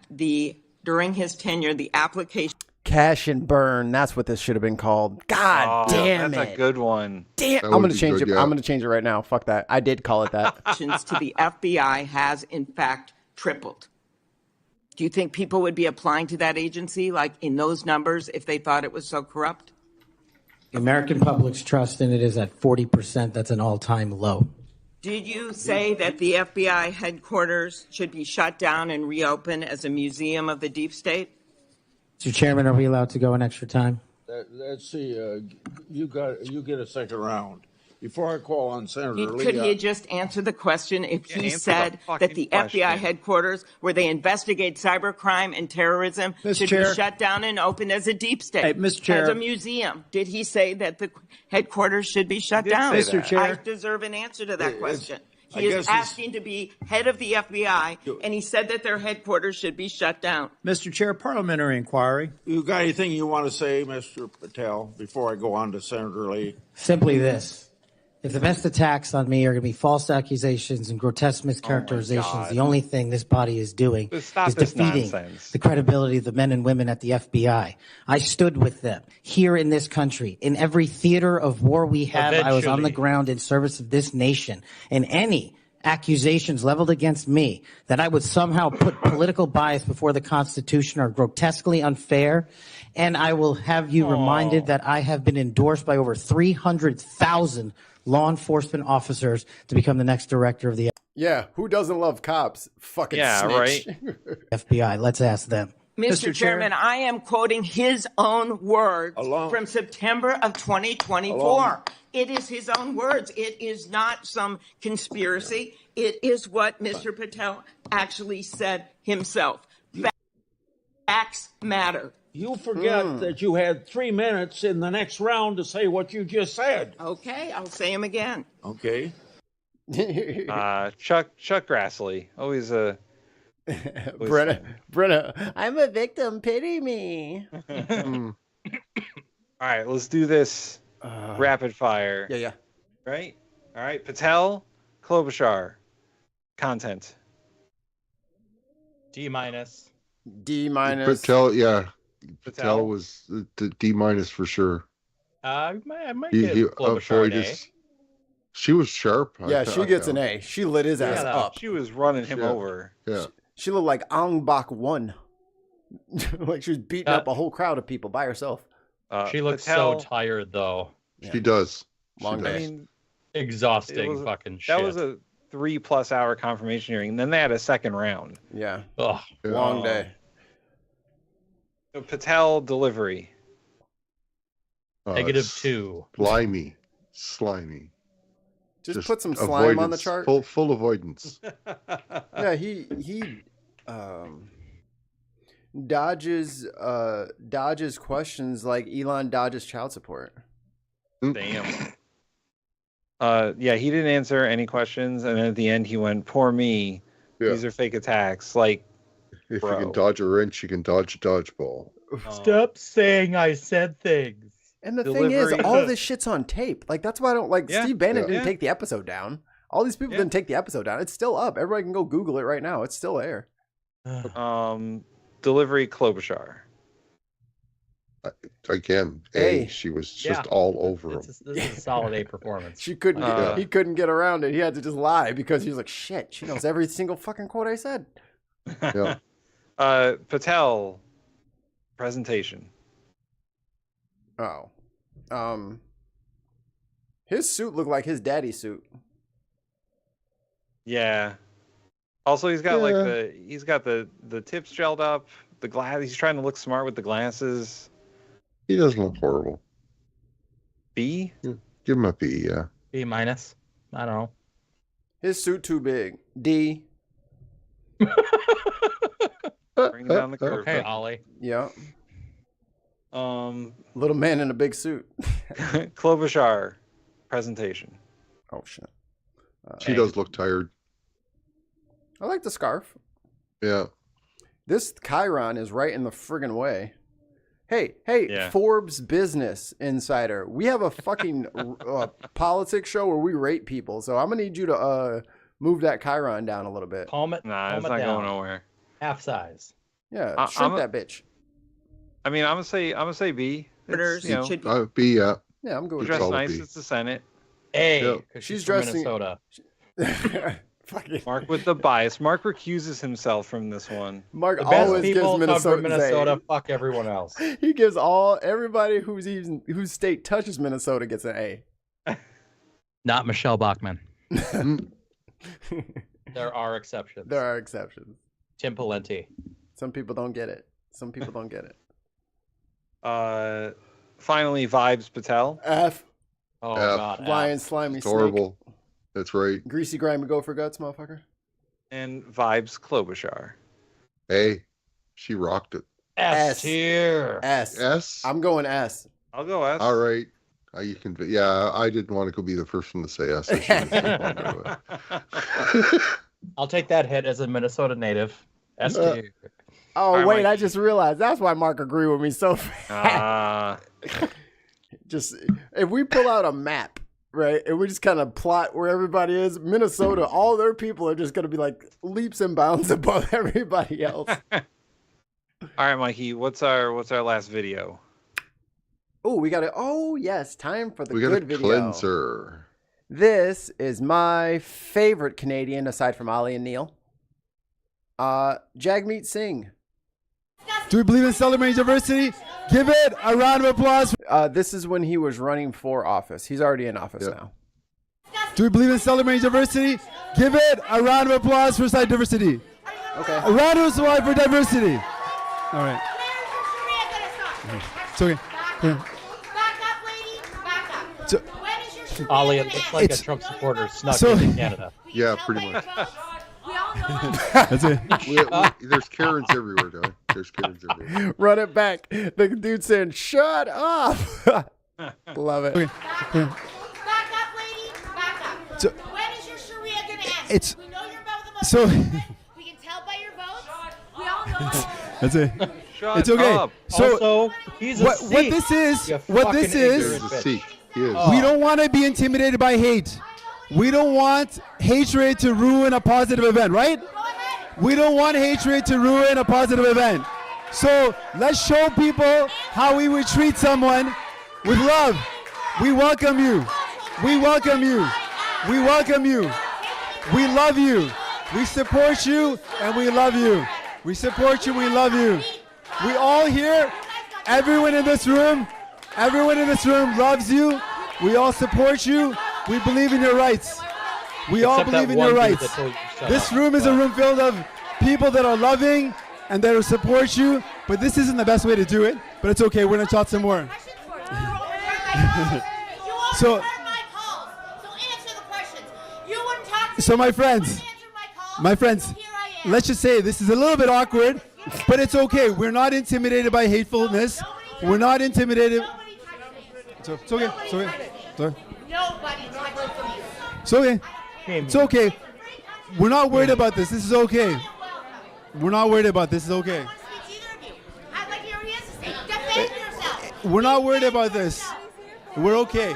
U: during his tenure, the application...
B: Cash and Bern, that's what this should have been called. God damn
C: that's
B: it.
C: a good one.
B: Damn, I'm going to change it. I'm going to change it right now. Fuck that. I did call it that.
U: ...to the FBI has, in fact, tripled. Do you think people would be applying to that agency, like in those numbers, if they thought it was so corrupt?
V: The American public's trust in it is at 40%. That's an all-time low.
U: Did you say that the FBI headquarters should be shut down and reopened as a museum of the deep state?
V: Mr. Chairman, are we allowed to go an extra time?
F: Let's see. You get a second round. Before I call on Senator Lee.
U: Could he just answer the question if he said that the FBI headquarters, where they investigate cybercrime and terrorism, should be shut down and opened as a deep state,
F: Hey, Mr. Chair.
U: as a museum? Did he say that the headquarters should be shut down?
F: Mr. Chair.
U: I deserve an answer to that question. He is asking to be head of the FBI, and he said that their headquarters should be shut down.
F: Mr. Chair, parliamentary inquiry. You got anything you want to say, Mr. Patel, before I go on to Senator Lee?
V: Simply this. If the best attacks on me are going to be false accusations and grotesque mischaracterizations, the only thing this body is doing is defeating the credibility of the men and women at the FBI. I stood with them here in this country. In every theater of war we have, I was on the ground in service of this nation. And any accusations leveled against me that I would somehow put political bias before the Constitution are grotesquely unfair. And I will have you reminded that I have been endorsed by over 300,000 law enforcement officers to become the next director of the
B: Yeah, who doesn't love cops? Fucking snitch.
V: FBI. Let's ask them.
U: Mr. Chairman, I am quoting his own words from September of 2024. It is his own words. It is not some conspiracy. It is what Mr. Patel actually said himself. Facts matter.
F: You forget that you had 3 minutes in the next round to say what you just said.
U: Okay, I'll say him again.
F: Okay.
C: Chuck Grassley, always a.
B: Brenna, I'm a victim. Pity me.
C: All right, let's do this rapid fire.
B: Yeah.
C: Right. All right, Patel, Klobuchar, content.
A: D-.
D: Patel, yeah. Patel was the D- for sure.
A: I might get Klobuchar an A.
D: She was sharp.
B: Yeah, she gets an A. She lit his ass up.
C: She was running him over.
D: Yeah.
B: She looked like Angbak 1. Like she was beating up a whole crowd of people by herself.
A: She looks so tired, though.
D: She does.
B: Long day.
C: I mean,
A: exhausting fucking shit.
C: That was a 3+ hour confirmation hearing. And then they had a second round.
B: Yeah.
A: Ugh.
B: Long day.
C: So Patel delivery.
A: -2.
D: Slimy.
B: Just put some slime on the chart.
D: Full avoidance.
B: Yeah, he dodges questions like Elon dodges child support.
C: Damn. Yeah, he didn't answer any questions, and then at the end he went, "Poor me. These are fake attacks." Like,
D: if you can dodge a wrench, you can dodge a dodgeball.
A: Stop saying I said things.
B: And the thing is, all this shit's on tape. Like, that's why I don't like Steve Bannon didn't take the episode down. All these people didn't take the episode down. It's still up. Everybody can go Google it right now. It's still there.
C: Delivery Klobuchar.
D: Again, A. She was just all over him.
A: This is a solid A performance.
B: He couldn't get around it. He had to just lie because he was like, shit, she knows every single fucking quote I said.
D: Yeah.
C: Patel, presentation.
B: Oh. His suit looked like his daddy's suit.
C: Yeah. Also, he's got the tips gelled up, the glass. He's trying to look smart with the glasses.
D: He doesn't look horrible.
C: B?
D: Give him a B, yeah.
A: B minus. I don't know.
B: His suit too big. D.
C: Bring down the curve.
A: Okay, Ollie.
B: Yeah. Little man in a big suit.
C: Klobuchar presentation.
B: Oh shit.
D: She does look tired.
B: I like the scarf.
D: Yeah.
B: This Chiron is right in the friggin' way. Hey,
C: Yeah.
B: Forbes Business Insider. We have a fucking politics show where we rate people. So I'm gonna need you to move that Chiron down a little bit.
A: Calm it.
C: Nah,
A: calm
C: it's
A: it
C: not
A: down.
C: going nowhere.
A: Half size.
B: Yeah, shrink that bitch.
C: I mean, I'm gonna say B. It's, you know,
D: B, yeah.
B: Yeah, I'm going
C: dressed
D: solid
C: nice.
D: B.
C: It's the Senate.
A: A.
D: Yep.
A: 'Cause
B: She's
A: from
B: dressing-
A: Minnesota.
C: Mark with the bias. Mark recuses himself from this one.
B: Mark
A: The best
B: always gives
A: people come
B: Minnesota.
A: from Minnesota. Fuck everyone else.
B: He gives everybody whose state touches Minnesota gets an A.
A: Not Michelle Bachmann. There are exceptions.
B: There are exceptions.
A: Tim Pawlenty.
B: Some people don't get it. Some people don't get it.
C: Finally, Vibes Patel.
B: F.
A: Oh
D: F.
A: God.
B: Lion slimy
D: It's
B: snake.
D: horrible. That's right.
B: Greasy grimy gopher guts, motherfucker.
C: And Vibes Klobuchar.
D: A. She rocked it.
A: S tier.
B: S.
D: S?
B: I'm going S.
C: I'll go S.
D: All right. You can. Yeah, I didn't want to go be the first one to say S. I shouldn't have said one.
A: I'll take that hit as a Minnesota native. S tier.
B: Oh,
C: right,
B: wait,
C: Mike.
B: I just realized that's why Mark agreed with me so fast. Just, if we pull out a map, right, and we just kind of plot where everybody is, Minnesota, all their people are just going to be like leaps and bounds above everybody else.
C: All right, Mikey. What's our last video?
B: Oh, we got to, oh, yes, time for the
D: We got
B: good
D: a
B: video.
D: cleanser.
B: This is my favorite Canadian, aside from Ollie and Neil. Jagmeet Singh.
G: Do we believe in celebrating diversity? Give it a round of applause.
B: This is when he was running for office. He's already in office now.
G: Do we believe in celebrating diversity? Give it a round of applause for side diversity.
B: Okay.
G: A round of applause for diversity. All right. It's okay. Yeah. So,
A: Ollie, it looks like a Trump supporter snuck
G: So-
A: into Canada.
D: Yeah, pretty much.
G: That's it.
D: There's Karens everywhere, Don. There's Karens everywhere.
B: Run it back. The dude saying, "Shut up." Love it.
G: Okay. Yeah. So, it's so. That's it.
C: Shut
G: It's okay.
C: up.
G: So
A: Also, he's a
G: what
A: Sikh,
G: this is,
A: you
G: what this
A: fucking
G: is,
A: ignorant
D: He's a
A: bitch.
D: Sikh. He is.
G: we don't want to be intimidated by hate. We don't want hatred to ruin a positive event, right? We don't want hatred to ruin a positive event. So let's show people how we would treat someone with love. We welcome you. We welcome you. We welcome you. We love you. We support you and we love you. We support you, we love you. We all here, everyone in this room loves you. We all support you. We believe in your rights. We all
A: Except that
B: believe in
A: one
B: your
A: dude
B: rights.
A: that told you to shut
G: This
A: up.
G: room is a room filled of people that are loving and that will support you, but this isn't the best way to do it, but it's okay. We're going to talk some more. So my friends, let's just say this is a little bit awkward, but it's okay. We're not intimidated by hatefulness. We're not intimidated. It's okay. It's okay. Sorry. It's okay. It's okay. We're not worried about this. This is okay. We're not worried about this. It's okay. We're not worried about this. We're okay.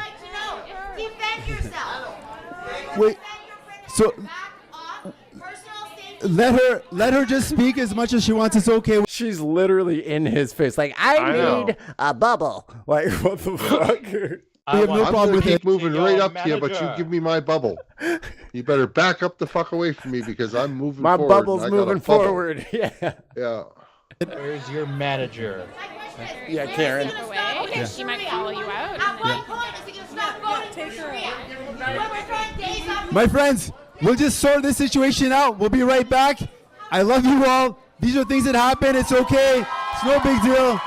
G: Wait. So let her just speak as much as she wants. It's okay.
B: She's literally in his face. Like,
C: I
B: I
C: know.
B: need a bubble. Like, what the fuck?
G: We have no
D: I'm
G: problem
D: gonna
G: with
D: keep
G: it.
D: moving
A: Your
D: right up to you, but you
A: manager.
D: give me my bubble. You better back up the fuck away from me because I'm moving
B: My
D: forward.
B: bubble's
D: and I got a
B: moving
D: bubble.
B: forward. Yeah.
D: Yeah.
A: Where's your manager?
B: Yeah, Karen.
H: Okay, she might follow you out.
G: My friends, we'll just sort this situation out. We'll be right back. I love you all. These are things that happen. It's okay. It's no big deal.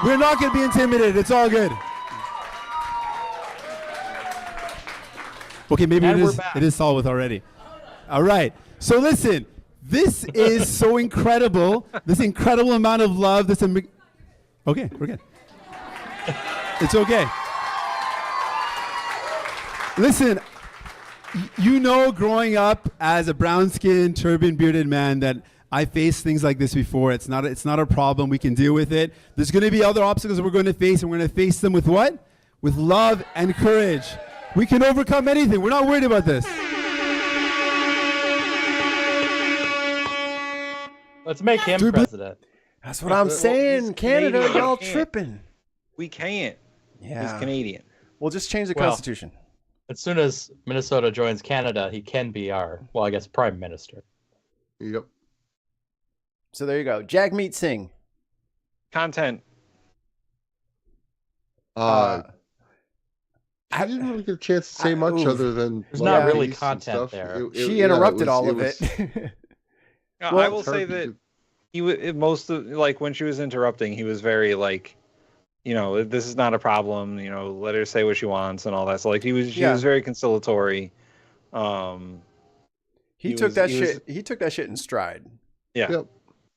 G: We're not going to be intimidated. It's all good. Okay, maybe it is solved with already. All right. So listen, this is so incredible. This incredible amount of love. Okay, we're good. It's okay. Listen, you know, growing up as a brown-skinned, turban-bearded man that I faced things like this before. It's not a problem. We can deal with it. There's going to be other obstacles that we're going to face, and we're going to face them with what? With love and courage. We can overcome anything. We're not worried about this.
A: Let's make him president.
B: That's what I'm saying. Canada,
C: Canadian.
B: y'all tripping.
C: We can't.
B: Yeah.
C: He's Canadian.
B: We'll just change the Constitution.
A: As soon as Minnesota joins Canada, he can be our, well, I guess, prime minister.
D: Yep.
B: So there you go. Jagmeet Singh.
C: Content.
D: I didn't really get a chance to say much other than
A: there's not really
D: peace and
A: content
D: stuff.
A: there.
B: She interrupted all of it.
C: Well, I will say that he was most of like when she was interrupting, he was very like, you know, this is not a problem. You know, let her say what she wants and all that. So like she was very conciliatory.
B: He took that shit in stride.
C: Yeah.
D: Yep.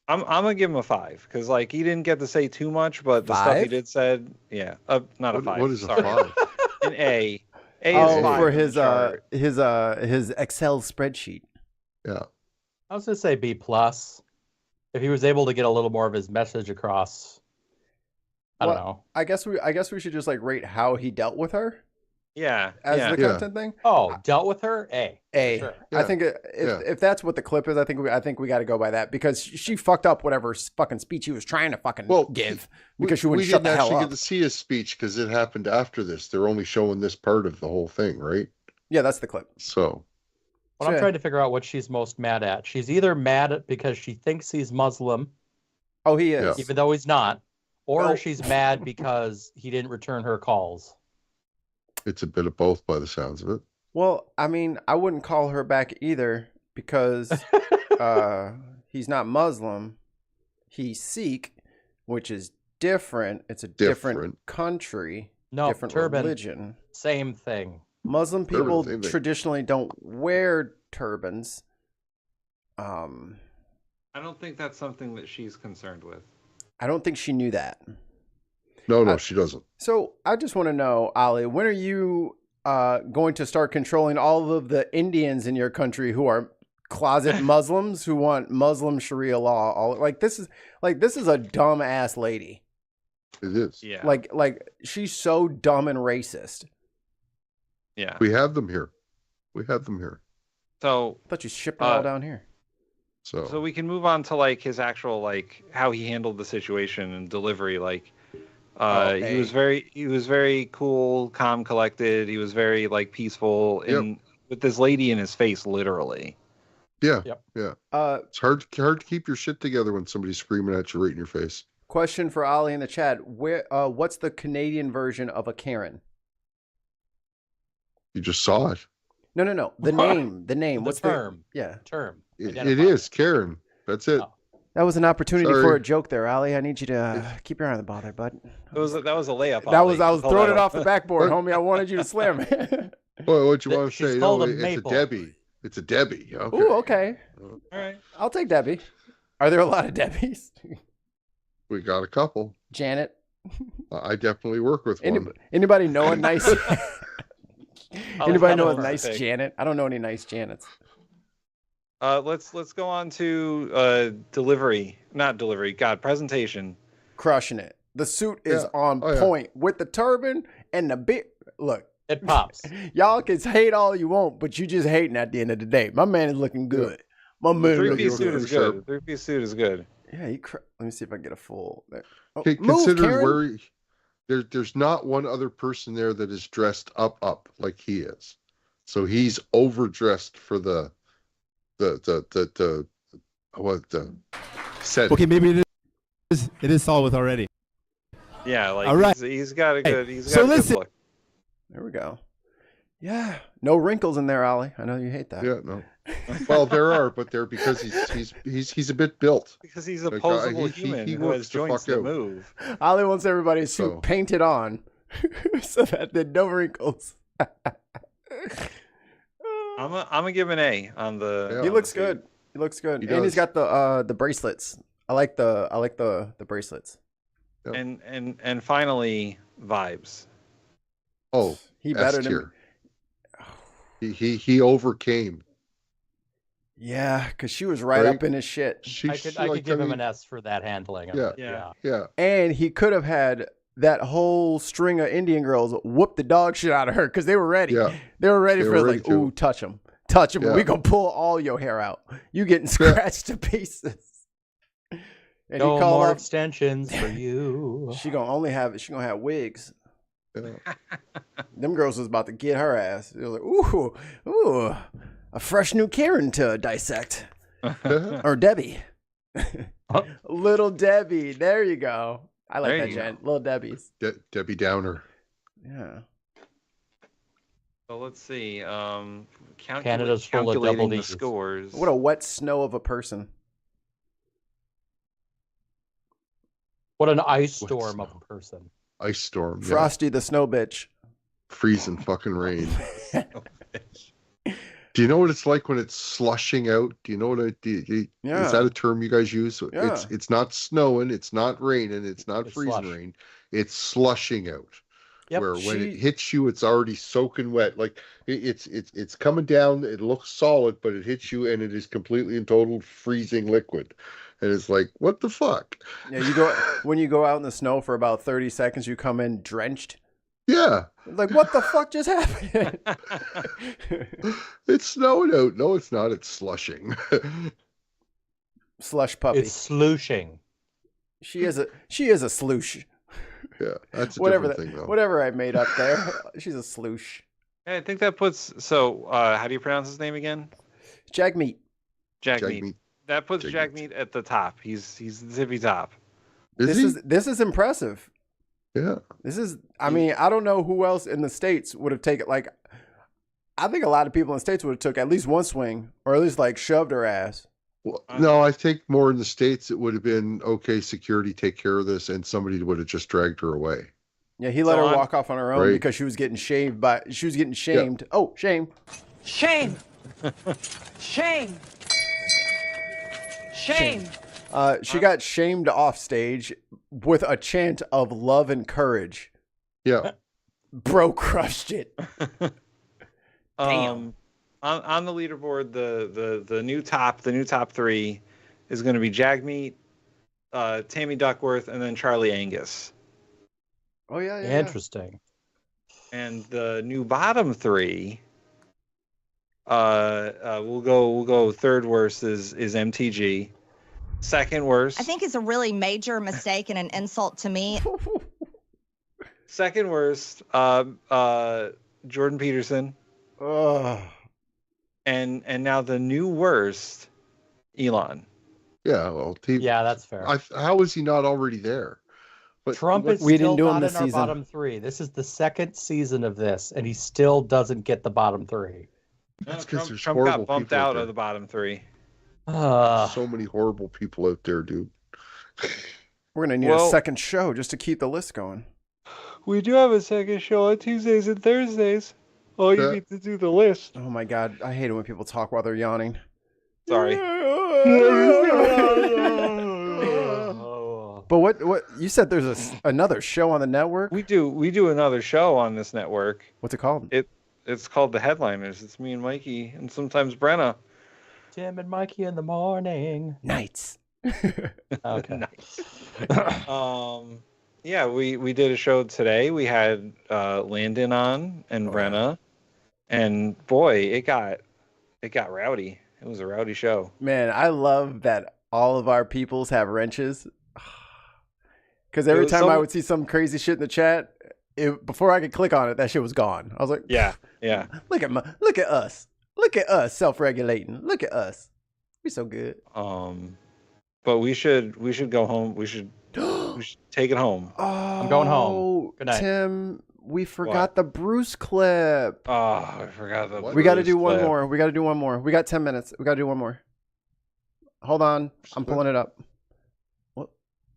C: I'm gonna give him a 5 because like he didn't get to say too much, but the stuff he did said, yeah, not a 5.
D: What is
C: sorry.
D: a 5?
C: An A. A
B: Oh,
C: is 5
B: for
C: on the chart.
B: his Excel spreadsheet.
D: Yeah.
A: I was going to say B+. If he was able to get a little more of his message across, I don't know.
B: I guess we should just like rate how he dealt with her.
C: Yeah.
B: As the content thing.
A: Oh, dealt with her? A.
B: Sure. I think if that's what the clip is, I think we got to go by that because she fucked up whatever fucking speech he was trying to fucking give because she wouldn't shut the hell up.
D: We didn't actually get to see his speech because it happened after this. They're only showing this part of the whole thing, right?
B: Yeah, that's the clip.
D: So.
A: Well, I'm trying to figure out what she's most mad at. She's either mad because she thinks he's Muslim.
B: Oh, he is.
A: Even though he's not. Or she's mad because he didn't return her calls.
D: It's a bit of both by the sounds of it.
B: Well, I mean, I wouldn't call her back either because he's not Muslim. He's Sikh, which is different. It's a different country, different
A: turban,
B: religion.
A: Same thing.
B: Muslim people traditionally don't wear turbans.
C: I don't think that's something that she's concerned with.
B: I don't think she knew that.
D: No, she doesn't.
B: So I just want to know, Ali, when are you going to start controlling all of the Indians in your country who are closet Muslims who want Muslim Sharia law? This is a dumb ass lady.
D: It is.
C: Yeah.
B: Like she's so dumb and racist.
C: Yeah.
D: We have them here.
C: So
B: I thought you shipped them all down here.
C: So we can move on to like his actual like how he handled the situation and delivery. Like he was very cool, calm, collected. He was very like peaceful with this lady in his face, literally.
D: Yeah. Yep. Yeah. It's hard to keep your shit together when somebody's screaming at you right in your face.
B: Question for Ali in the chat: what's the Canadian version of a Karen?
D: You just saw it.
B: No. The name.
A: The
B: What's
A: term?
B: Yeah.
A: Term.
D: It is Karen. That's it.
A: Oh.
B: That was an opportunity for a joke there, Ali. I need you to keep your eye on the ball there, bud.
C: That was a layup.
B: I was throwing it off the backboard, homie. I wanted you to slam it.
D: Well, what you want to say? No, it's
A: Maple.
D: a Debbie. It's a Debbie. Okay.
B: Ooh, okay.
C: All right.
B: I'll take Debbie. Are there a lot of Debbies?
D: We got a couple.
B: Janet.
D: I definitely work with one.
B: Anybody know a nice? Anybody know a nice Janet? I don't know any nice Janets.
C: Let's go on to presentation.
B: Crushing it. The suit is on point with the turban and the bit. Look,
A: it pops.
B: Y'all can hate all you want, but you just hating at the end of the day. My man is looking good. My man.
C: Three-piece suit is good. Three-piece suit is good.
B: Yeah, let me see if I can get a full. There. Oh,
D: consider where there's not one other person there that is dressed up like he is. So he's overdressed for the setting.
G: Okay, maybe it is solved with already.
C: Yeah, like
G: all right.
C: he's got a good.
B: Hey,
C: he's got a good look.
B: There we go. Yeah, no wrinkles in there, Ollie. I know you hate that.
D: Yeah, no. Well, there are, but they're because he's a bit built.
C: Because he's a posable human
D: he
C: who
D: works
C: has
D: the
C: joints
D: fuck
C: that
D: out.
C: move.
B: Ollie wants everybody's suit painted on so that there's no wrinkles.
C: I'm gonna give an A on the.
B: He looks good. He looks good, and he's got the bracelets. I like the bracelets.
C: And finally, vibes.
D: Oh,
B: he better than
D: he overcame.
B: Yeah, because she was right up in his shit.
A: I could give him an S for that handling.
D: Yeah.
B: And he could have had that whole string of Indian girls whoop the dog shit out of her because they were ready.
D: Yeah.
B: They were ready for it. Like,
D: to.
B: ooh, touch him. Touch him.
D: Yeah.
B: We gonna pull all your hair out. You getting scratched to pieces. And
A: no
B: he called
A: more
B: up,
A: extensions for you.
B: She gonna have wigs. Yeah. Them girls was about to get her ass. They were like, ooh, a fresh new Karen to dissect. Or Debbie. Little Debbie. There you go. I like that, Jen. Little Debbie's.
D: Debbie Downer.
B: Yeah.
C: So let's see.
A: Canada's full of double
C: the
A: Ds.
C: scores.
B: What a wet snow of a person.
A: What an ice storm of a person.
D: Ice storm.
B: Frosty the snow bitch.
D: Freezing fucking rain. Do you know what it's like when it's slushing out? Do you know what
B: yeah.
D: Is that a term you guys use?
B: Yeah.
D: It's not snowing, it's not raining, it's not freezing
A: slush.
D: rain. It's slushing out.
A: Yep.
D: Where when it hits you, it's already soaking wet. Like it's coming down. It looks solid, but it hits you, and it is completely and total freezing liquid. And it's like, what the fuck?
B: Yeah, when you go out in the snow for about 30 seconds, you come in drenched.
D: Yeah.
B: Like, what the fuck just happened?
D: It's snowing out. No, it's not. It's slushing.
B: Slush puppy.
A: It's slushing.
B: She is a sloosh.
D: Yeah, that's a
B: whatever
D: different thing, though.
B: Whatever I made up there. She's a sloosh.
C: Yeah, I think that puts. So, how do you pronounce his name again?
B: Jagmeet.
C: Jagmeet. That puts Jagmeet at the top. He's the tippy top.
B: This is impressive.
D: Yeah.
B: This is. I mean, I don't know who else in the States would have taken. Like, I think a lot of people in the States would have took at least one swing, or at least like shoved her ass.
D: Well, no, I think more in the States it would have been, okay, security, take care of this, and somebody would have just dragged her away.
B: Yeah, he let her walk off on her own because she was getting shamed shamed. Yeah. Oh, shame.
O: Shame. Shame. Shame.
B: She got shamed off stage with a chant of love and courage.
D: Yeah.
B: Bro crushed it.
C: Damn. On the leaderboard, the new top three is going to be Jagmeet, Tammy Duckworth, and then Charlie Angus.
B: Oh yeah.
A: Interesting.
C: And the new bottom three, we'll go third worst is MTG. Second worst,
E: I think, is a really major mistake and an insult to me.
C: Second worst, Jordan Peterson. And now the new worst, Elon.
D: Yeah, well,
A: that's fair.
D: How is he not already there? But
A: Trump is still not in our bottom three. This is the second season of this, and he still doesn't get the bottom three.
D: That's because there's
C: Trump
D: horrible
C: got bumped
D: people
C: out
D: there.
C: of the bottom three.
D: So many horrible people out there, dude.
B: We're gonna need a second show just to keep the list going.
C: We do have a second show on Tuesdays and Thursdays. All you need to do the list.
B: Oh my god, I hate it when people talk while they're yawning.
C: Sorry.
B: But what you said? There's another show on the network.
C: We do another show on this network.
B: What's it called?
C: It's called The Headliners. It's me and Mikey, and sometimes Brenna.
A: Tim and Mikey in the morning.
B: Nights.
A: Okay.
C: Nice. Yeah, we did a show today. We had Landon on and Brenna, and boy, it got rowdy. It was a rowdy show.
B: Man, I love that all of our peoples have wrenches. Because every time I would see some crazy shit in the chat, before I could click on it, that shit was gone. I was like,
C: yeah.
B: Look at us. Look at us self-regulating. Look at us. We're so good.
C: But we should go home. We should take it home.
B: Oh,
A: I'm going home. Good night.
B: Tim, We forgot the Bruce clip.
C: Oh, I forgot the.
B: We got to
C: Bruce
B: do one
C: clip.
B: more. We got to do one more. We got 10 minutes. We got to do one more. Hold on. I'm pulling it up. What?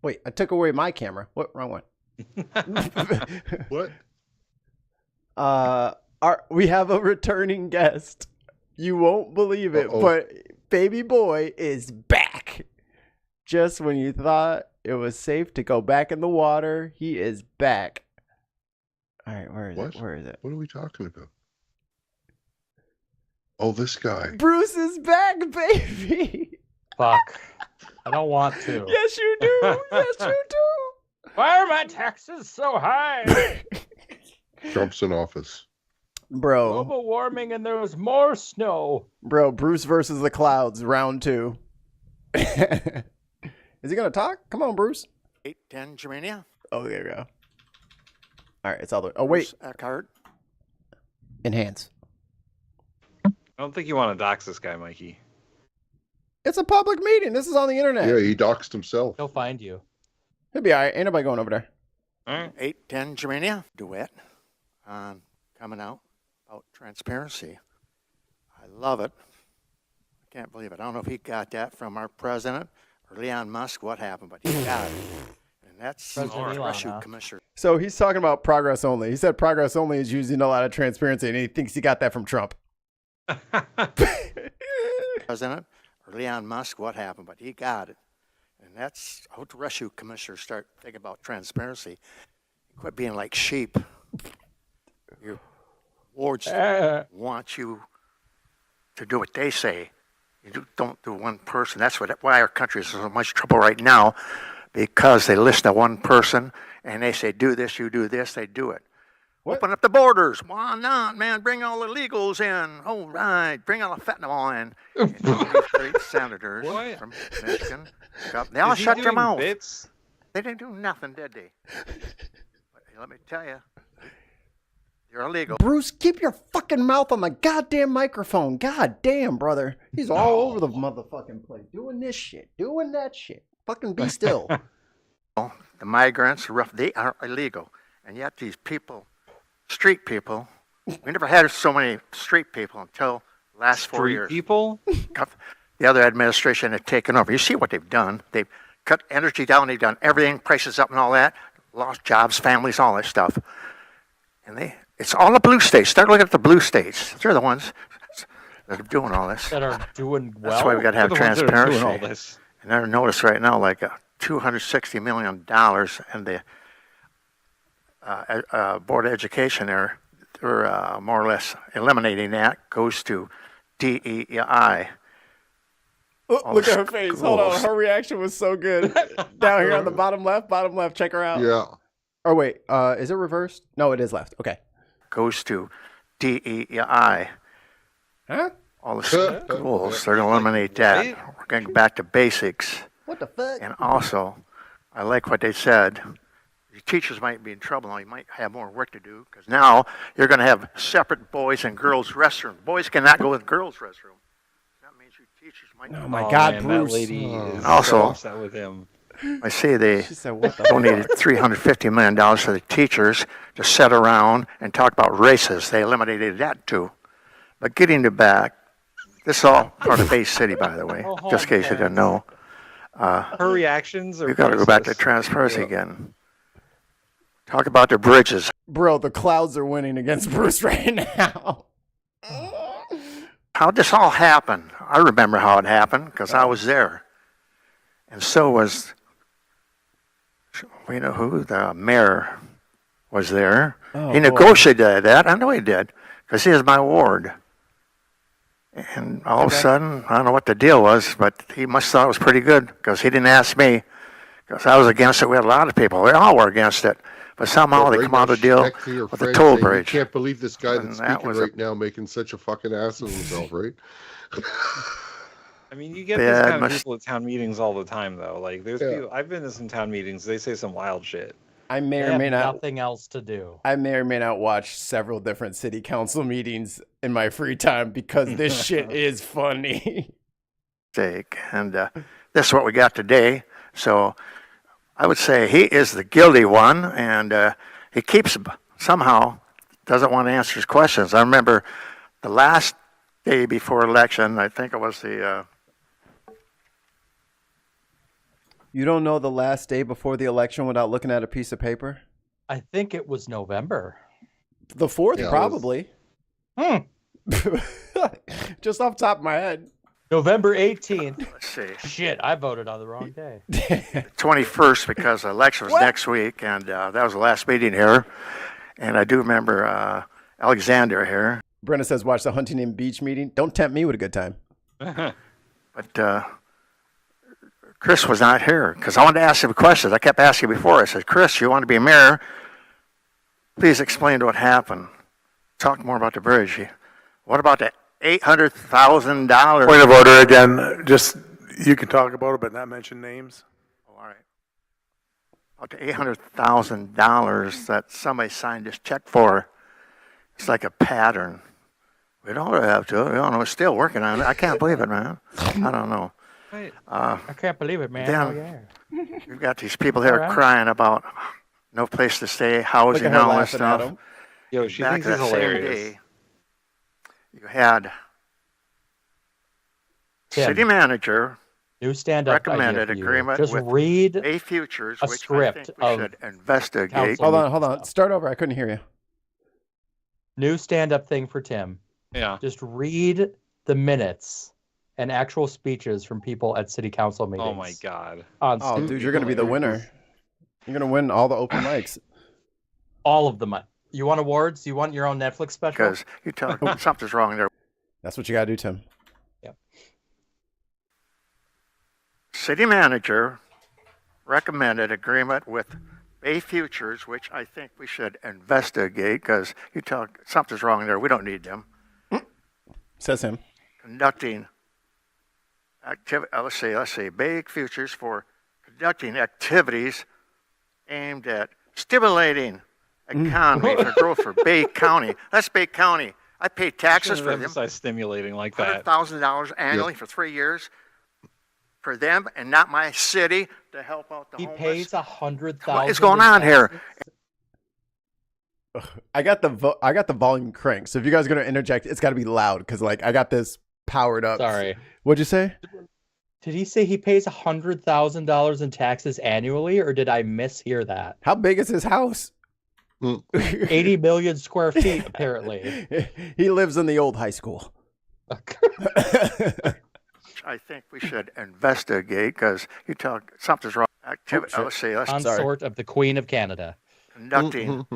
B: Wait, I took away my camera. What? Wrong one.
D: What?
B: We have a returning guest. You won't believe it, but baby boy is back. Just when you thought it was safe to go back in the water, he is back. All right, where is it? Where is it?
D: What are we talking about? Oh, this guy.
B: Bruce is back, baby.
A: Fuck. I don't want to.
B: Yes, you do. Yes, you do.
A: Why are my taxes so high?
D: Trump's in office.
B: Bro.
A: Global warming and there was more snow.
B: Bro, Bruce versus the clouds, round 2. Is he going to talk? Come on, Bruce.
I: 810 Germania.
B: Oh, there you go. All right, it's all the... Oh, wait.
I: Eckhart.
B: Enhance.
C: I don't think you want to dox this guy, Mikey.
B: It's a public meeting. This is on the internet.
D: Yeah, he doxed himself.
A: He'll find you.
B: He'll be all right. Ain't nobody going over there.
I: All right. 810 Germania. Duet. Coming out about transparency. I love it. I can't believe it. I don't know if he got that from our president or Elon Musk, what happened, but he got it. And that's Russian commissioner.
B: So he's talking about progress only. He said progress only is using a lot of transparency, and he thinks he got that from Trump.
I: President or Elon Musk, what happened, but he got it. And that's, I hope the Russian commissioners start thinking about transparency. Quit being like sheep. Your wards want you to do what they say. Don't do one person. That's why our country is in so much trouble right now, because they listen to one person and they say, do this, you do this, they do it. What? Open up the borders. Why not, man? Bring all the illegals in. All right. Bring all the fentanyl in. And these great senators from Michigan, they all shut their mouth.
C: Bits?
I: They didn't do nothing, did they? But let me tell you, you're illegal.
B: Bruce, keep your fucking mouth on the goddamn microphone. God damn, brother. He's all over the motherfucking place. Doing this shit. Doing that shit. Fucking be still.
I: The migrants, they are illegal. And yet these people, street people, we never had so many street people until the last 4 years.
C: Street people?
I: The other administration had taken over. You see what they've done. They've cut energy down. They've done everything, prices up and all that. Lost jobs, families, all that stuff. And it's all the blue states. Start looking at the blue states. They're the ones that are doing all this.
A: That are doing well.
I: That's why we got to have transparency.
C: All this.
I: And I notice right now, like $260 million in the Board of Education, they're more or less eliminating that, goes to DEI.
B: Oh, look at her face. Hold on. Her reaction was so good. Down here on the bottom left. Check her out.
D: Yeah.
B: Oh, wait. Is it reversed? No, it is left. Okay.
I: Goes to DEI.
B: Huh?
I: All the schools, they're going to eliminate that. We're going to go back to basics.
B: What the fuck?
I: And also, I like what they said. Your teachers might be in trouble now. You might have more work to do, because now you're going to have separate boys and girls' restrooms. Boys cannot go with girls' restrooms. That means your teachers might.
B: Oh my God,
C: man,
B: Bruce!
C: That lady is
I: Also,
C: so upset with him.
I: I see they
B: said, what the
I: donated $350 million for the teachers to sit around and talk about races. They eliminated that too. But getting to back, this is all part of Bay City, by the way, just in case you didn't know.
C: Her reactions are.
I: We've got to go back to transparency again. Talk about the bridges.
B: Bro, the clouds are winning against Bruce right now.
I: How'd this all happen? I remember how it happened because I was there. And so was, we know who, the mayor was there.
B: Oh,
I: he negotiated that. I know he did because he is my ward. And all of a sudden, I don't know what the deal was, but he must have thought it was pretty good because he didn't ask me because I was against it. We had a lot of people. We all were against it. But somehow they come out of the deal with the toll bridge.
D: You can't believe this guy that's
I: And that
D: speaking
I: was
D: right now making such a fucking ass of himself, right?
C: I mean, you get these kind of people at town meetings all the time, though. Like, there's people, I've been to some town meetings. They say some wild shit.
B: I may
A: They
B: or
A: have
B: may not.
A: nothing else to do.
B: I may or may not watch several different city council meetings in my free time because this shit is funny.
I: And this is what we got today. So I would say he is the guilty one, and he keeps somehow doesn't want to answer his questions. I remember the last day before election, I think it was the...
B: You don't know the last day before the election without looking at a piece of paper?
A: I think it was November.
B: The 4th,
A: Yeah,
B: probably. Just off the top of my head.
A: November 18th.
I: Let's see.
A: Shit, I voted on the wrong day.
I: 21st, because the election was next week, and that was the last meeting here. And I do remember Alexander here.
B: Brenda says, watch the Huntington Beach meeting. Don't tempt me with a good time.
I: But Chris was not here, because I wanted to ask him questions. I kept asking before. I said, Chris, you want to be mayor? Please explain what happened. Talk more about the bridge. What about the $800,000?
J: Point of order again. Just, you can talk about it, but not mention names.
I: Oh, all right. About the $800,000 that somebody signed this check for. It's like a pattern. We don't have to. We don't know. We're still working on it. I can't believe it, man. I don't know.
A: I can't believe it, man.
I: Then
A: Oh, yeah.
I: You've got these people here
A: All right.
I: crying about no place to stay, housing, and all this stuff.
C: Yo, she
I: Back
C: thinks
I: that
C: it's
I: same
C: hilarious.
I: day, you had
A: Tim,
I: city manager
A: new stand-up
I: recommended
A: idea for you.
I: agreement
A: Just
I: with
A: read
I: A Futures,
A: a
I: which I
A: script
I: think we
A: of
I: should investigate.
B: Hold on. Start over. I couldn't hear you.
A: new stand-up thing for Tim.
C: Yeah.
A: Just read the minutes and actual speeches from people at city council meetings.
C: Oh my God.
A: On
B: Oh,
A: stage.
B: dude, you're going to be the winner. You're going to win all the open mics.
A: All of them. You want awards? You want your own Netflix special?
I: Because you tell something's wrong there.
B: That's what you got to do, Tim.
I: City manager recommended agreement with A Futures, which I think we should investigate because you tell something's wrong there. We don't need them.
B: Says him.
I: Conducting activity. Let's see. Bay Futures for conducting activities aimed at stimulating economy for growth for Bay County. That's Bay County. I pay taxes for them.
C: Emphasize stimulating like that.
I: $100,000 annually for 3 years for them, and not my city to help out the homeless.
A: He pays $100,000.
I: What is going on here?
B: I got the volume cranked. So if you guys are going to interject, it's got to be loud because like I got this powered up.
A: Sorry.
B: What'd you say?
A: Did he say he pays $100,000 in taxes annually, or did I mishear that?
B: How big is his house?
A: 80 million square feet, apparently.
B: He lives in the old high school.
I: I think we should investigate because you tell something's wrong. Activity. Let's see.
A: Consort of the Queen of Canada.
I: Conducting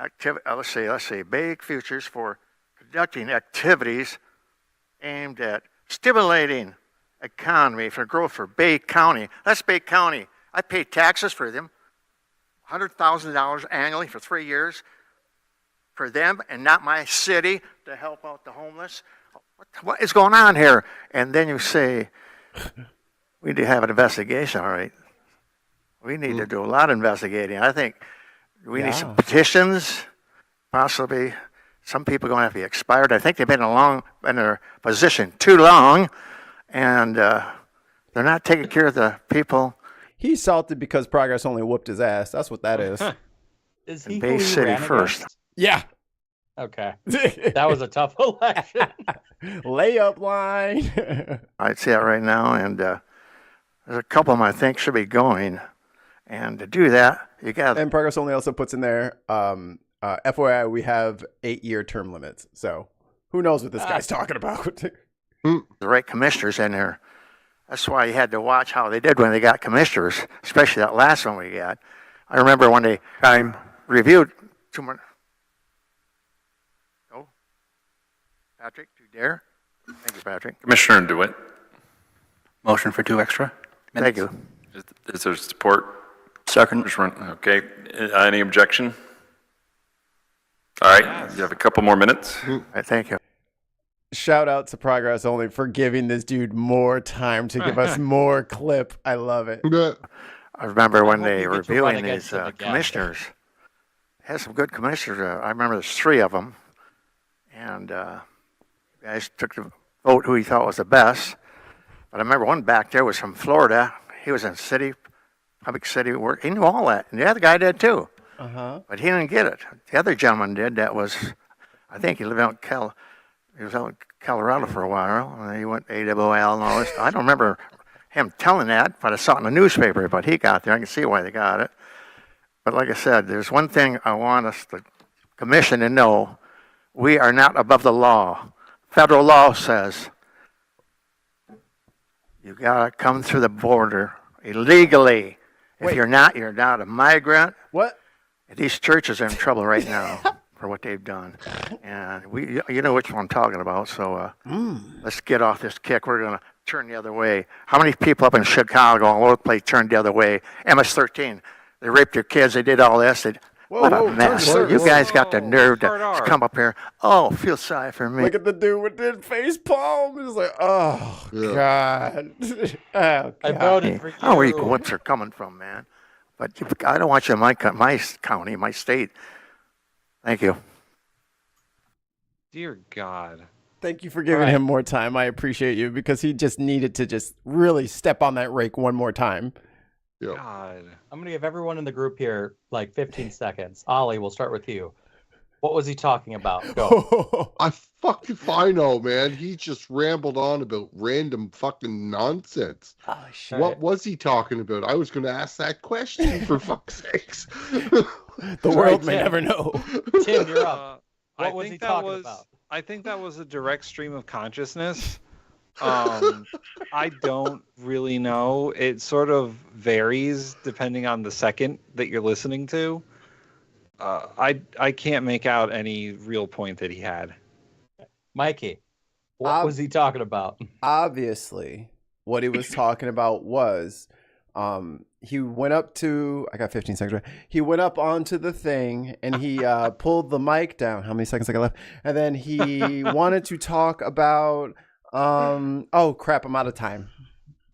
I: activity. Let's see. Bay Futures for conducting activities aimed at stimulating economy for growth for Bay County. That's Bay County. I pay taxes for them. $100,000 annually for 3 years for them, and not my city to help out the homeless. What is going on here? And then you say, we need to have an investigation. All right. We need to do a lot of investigating. I think we need some petitions, possibly. Some people are going to have to be expired. I think they've been in their position too long, and they're not taking care of the people.
B: He's salted because Progress only whooped his ass. That's what that is.
A: Is he
I: Bay
A: who he
I: City
A: ran
I: first.
A: against?
B: Yeah.
A: Okay. That was a tough election.
B: Layup line.
I: I'd see that right now, and there's a couple of them I think should be going. And to do that, you got.
B: And Progress only also puts in there, FYI, we have 8-year term limits. So who knows what this guy's talking about?
I: The right commissioners in there. That's why you had to watch how they did when they got commissioners, especially that last one we got. I remember when they reviewed 2 more. Oh, Patrick, do you dare? Thank you, Patrick.
M: Commissioner DeWitt. Motion for 2 extra minutes.
I: Thank you.
M: Is there support?
N: Second.
M: Okay. Any objection? All right. You have a couple more minutes.
I: Thank you.
B: Shout out to Progress only for giving this dude more time to give us more clip. I love it.
I: I remember when they were
A: get to run
I: reviewing
A: against
I: these
A: them again.
I: commissioners. They had some good commissioners. I remember there's 3 of them. And guys took the vote who he thought was the best. But I remember one back there was from Florida. He was in public city work. He knew all that. And the other guy did too. But he didn't get it. The other gentleman did. That was, I think he lived out in he was out in Colorado for a while, and he went AWOL and all this. I don't remember him telling that, but I saw it in the newspaper. But he got there. I can see why they got it. But like I said, there's one thing I want us, the commission, to know. We are not above the law. Federal law says you got to come through the border illegally. If you're not a migrant.
B: What?
I: These churches are in trouble right now for what they've done. And you know which one I'm talking about. So let's get off this kick. We're going to turn the other way. How many people up in Chicago all over the place turned the other way? MS-13. They raped their kids. They did all this. What a mess. You guys got the nerve to come up here. Oh, feel sorry for me.
B: Look at the dude with the face palm. He's like, oh, God. Oh, God.
A: I voted for you.
I: I don't know where your whips are coming from, man. But I don't want you in my county, my state. Thank you.
C: Dear God.
B: Thank you for giving him more time. I appreciate you because he just needed to just really step on that rake one more time.
C: God.
A: I'm going to give everyone in the group here like 15 seconds. Ollie, we'll start with you. What was he talking about? Go.
D: I fucking if I know, man. He just rambled on about random fucking nonsense.
B: Oh, shit.
D: What was he talking about? I was going to ask that question for fuck's sakes.
B: The world may never know.
A: Tim, you're up. What was he talking about?
C: I think that was a direct stream of consciousness. I don't really know. It sort of varies depending on the second that you're listening to. I can't make out any real point that he had.
A: Mikey, what was he talking about?
B: Obviously, what he was talking about was he went up to, I got 15 seconds, right? He went up onto the thing and he pulled the mic down. How many seconds I got left? And then he wanted to talk about, oh crap, I'm out of time.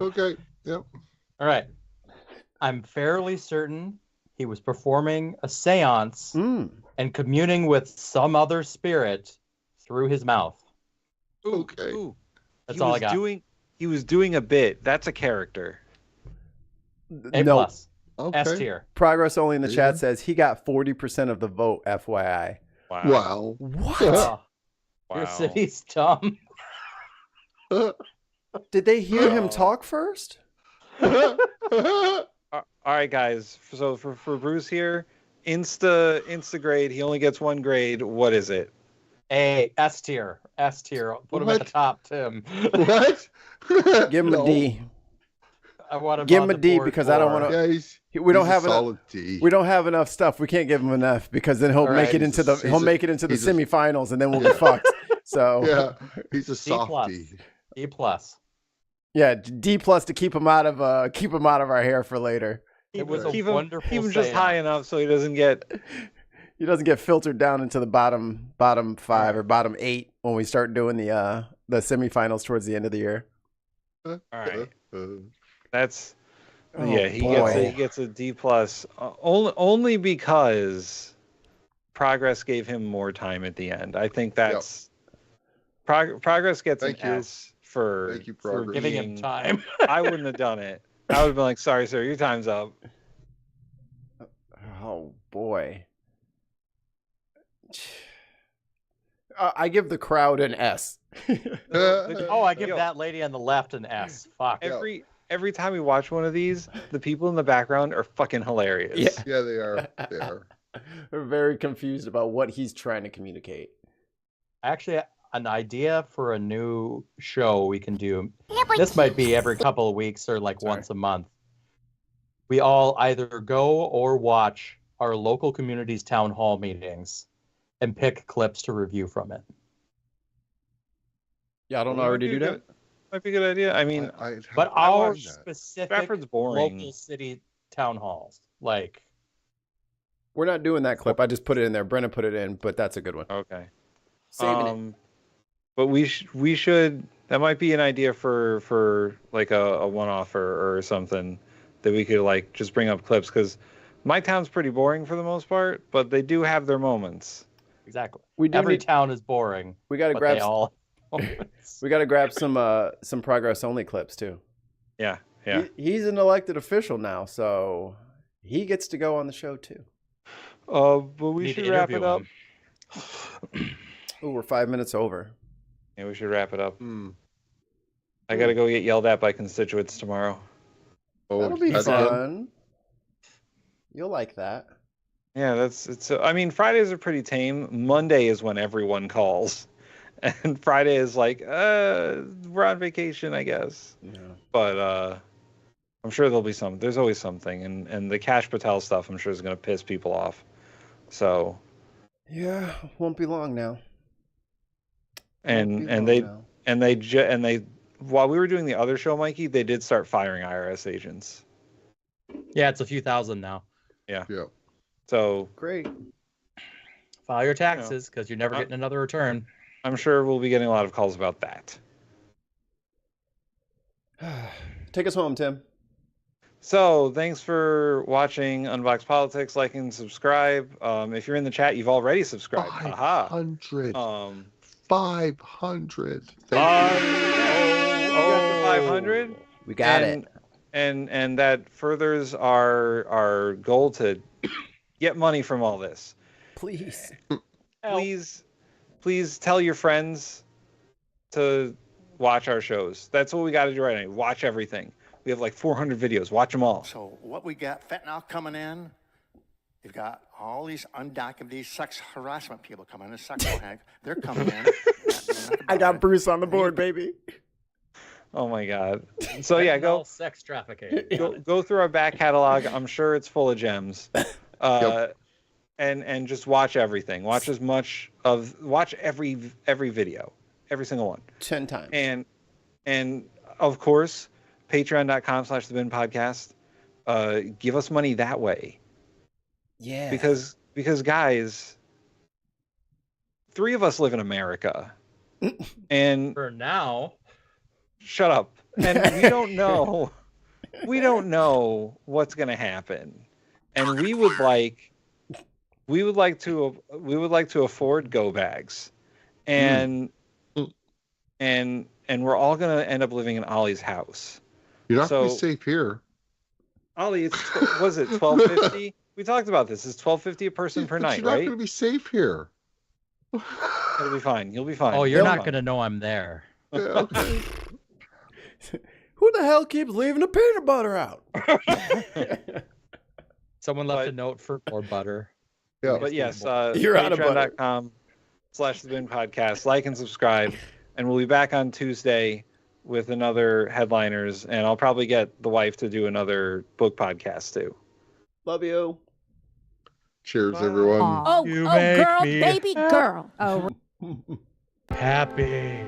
D: Okay, yep.
A: All right. I'm fairly certain he was performing a seance and communing with some other spirit through his mouth.
D: Okay.
C: Ooh.
A: That's all I got.
C: He was doing a bit. That's a character.
A: A+.
B: Okay.
A: S tier.
B: Progress only in the chat says he got 40% of the vote, FYI.
D: Wow.
B: What?
A: Wow. Your city's dumb.
B: Did they hear him talk first?
C: All right, guys. So for Bruce here, Insta grade. He only gets one grade. What is it?
A: S tier. S tier. Put him at the top, Tim.
D: What?
B: Give him a D.
A: I want him
B: give
A: on
B: him a
A: the
B: D
A: board
B: because
A: for...
B: I don't want to.
D: Yeah,
B: we don't have
D: solid
B: enough.
D: D.
B: We don't have enough stuff. We can't give him enough because then he'll make it into the semifinals and then we'll be fucked. So
D: yeah, he's a soft D.
A: D plus.
B: Yeah, D plus to keep him out of our hair for later.
A: It was a wonderful.
C: Keep him just high enough so he doesn't get
B: filtered down into the bottom 5 or bottom 8 when we start doing the semifinals towards the end of the year.
C: All right. That's he gets a D plus only because Progress gave him more time at the end. I think that's Progress gets an S for
A: giving him time.
C: I wouldn't have done it. I would have been like, sorry, sir, your time's up.
B: Oh boy. I give the crowd an S.
A: I give that lady on the left an S. Fuck.
C: Every time we watch one of these, the people in the background are fucking hilarious.
D: Yeah, they are. They are.
B: We're very confused about what he's trying to communicate.
A: Actually, an idea for a new show we can do. This might be every couple of weeks or once a month. We all either go or watch our local community's town hall meetings and pick clips to review from it.
B: Yeah, I don't already do that.
C: Might be a good idea. I mean,
A: but our specific
C: Stratford's boring.
A: local city town halls,
B: we're not doing that clip. I just put it in there. Brennan put it in, but that's a good one.
C: Okay.
B: Saving it.
C: But we should. That might be an idea for like a one-off or something that we could just bring up clips because my town's pretty boring for the most part, but they do have their moments.
A: Exactly. Every town is boring.
B: We got to grab. We got to grab some Progress only clips too.
C: Yeah.
B: He's an elected official now, so he gets to go on the show too.
C: But we
A: Need
C: should
A: to
C: wrap
A: interview
C: it up.
B: Oh, we're 5 minutes over.
C: Yeah, we should wrap it up. I gotta go get yelled at by constituents tomorrow.
B: That'll be fun. You'll like that.
C: Yeah, I mean, Fridays are pretty tame. Monday is when everyone calls. And Friday is like, we're on vacation, I guess.
B: Yeah.
C: But I'm sure there's always something. And the Kash Patel stuff, I'm sure, is going to piss people off. So.
B: Yeah, won't be long now.
C: And they while we were doing the other show, Mikey, they did start firing IRS agents.
A: Yeah, it's a few thousand now.
C: Yeah.
D: Yeah.
C: So.
B: Great.
A: File your taxes because you're never getting another return.
C: I'm sure we'll be getting a lot of calls about that.
B: Take us home, Tim.
C: So, thanks for watching Unboxed Politics. Like and subscribe. If you're in the chat, you've already subscribed.
D: 500. 500.
C: We got the 500.
B: We got it.
C: And that furthers our goal to get money from all this.
B: Please.
C: Please tell your friends to watch our shows. That's what we got to do right now. Watch everything. We have like 400 videos. Watch them all.
I: So what we got, fentanyl coming in. You've got all these undocumented sex harassment people coming in. Sexual they're coming in.
B: I got Bruce on the board, baby.
C: Oh my God. So yeah, go
A: sex trafficking.
C: Go through our back catalog. I'm sure it's full of gems. And just watch everything. Watch every video, every single one.
B: 10 times.
C: And of course, patreon.com/The Bin Podcast. Give us money that way.
B: Yeah.
C: Because guys, 3 of us live in America. And
A: for now.
C: Shut up. And we don't know what's gonna happen. And we would like to afford go bags. And we're all gonna end up living in Ollie's house.
D: You're not gonna be safe here.
C: Ollie, was it $12.50? We talked about this. It's $12.50 a person per night,
D: you're not
C: right?
D: gonna be safe here.
C: It'll be fine. You'll be fine.
A: Oh, you're not going to know I'm there.
D: Yeah, okay.
B: Who the hell keeps leaving the peanut butter out?
A: Someone left a note for more butter.
D: Yeah.
C: But yes,
B: You're out of butter.
C: patreon.com/The Bin Podcast. Like and subscribe. And we'll be back on Tuesday with another headliners. And I'll probably get the wife to do another book podcast too.
B: Love you.
D: Cheers, everyone.
H: Oh, girl, baby girl. Oh,
A: happy.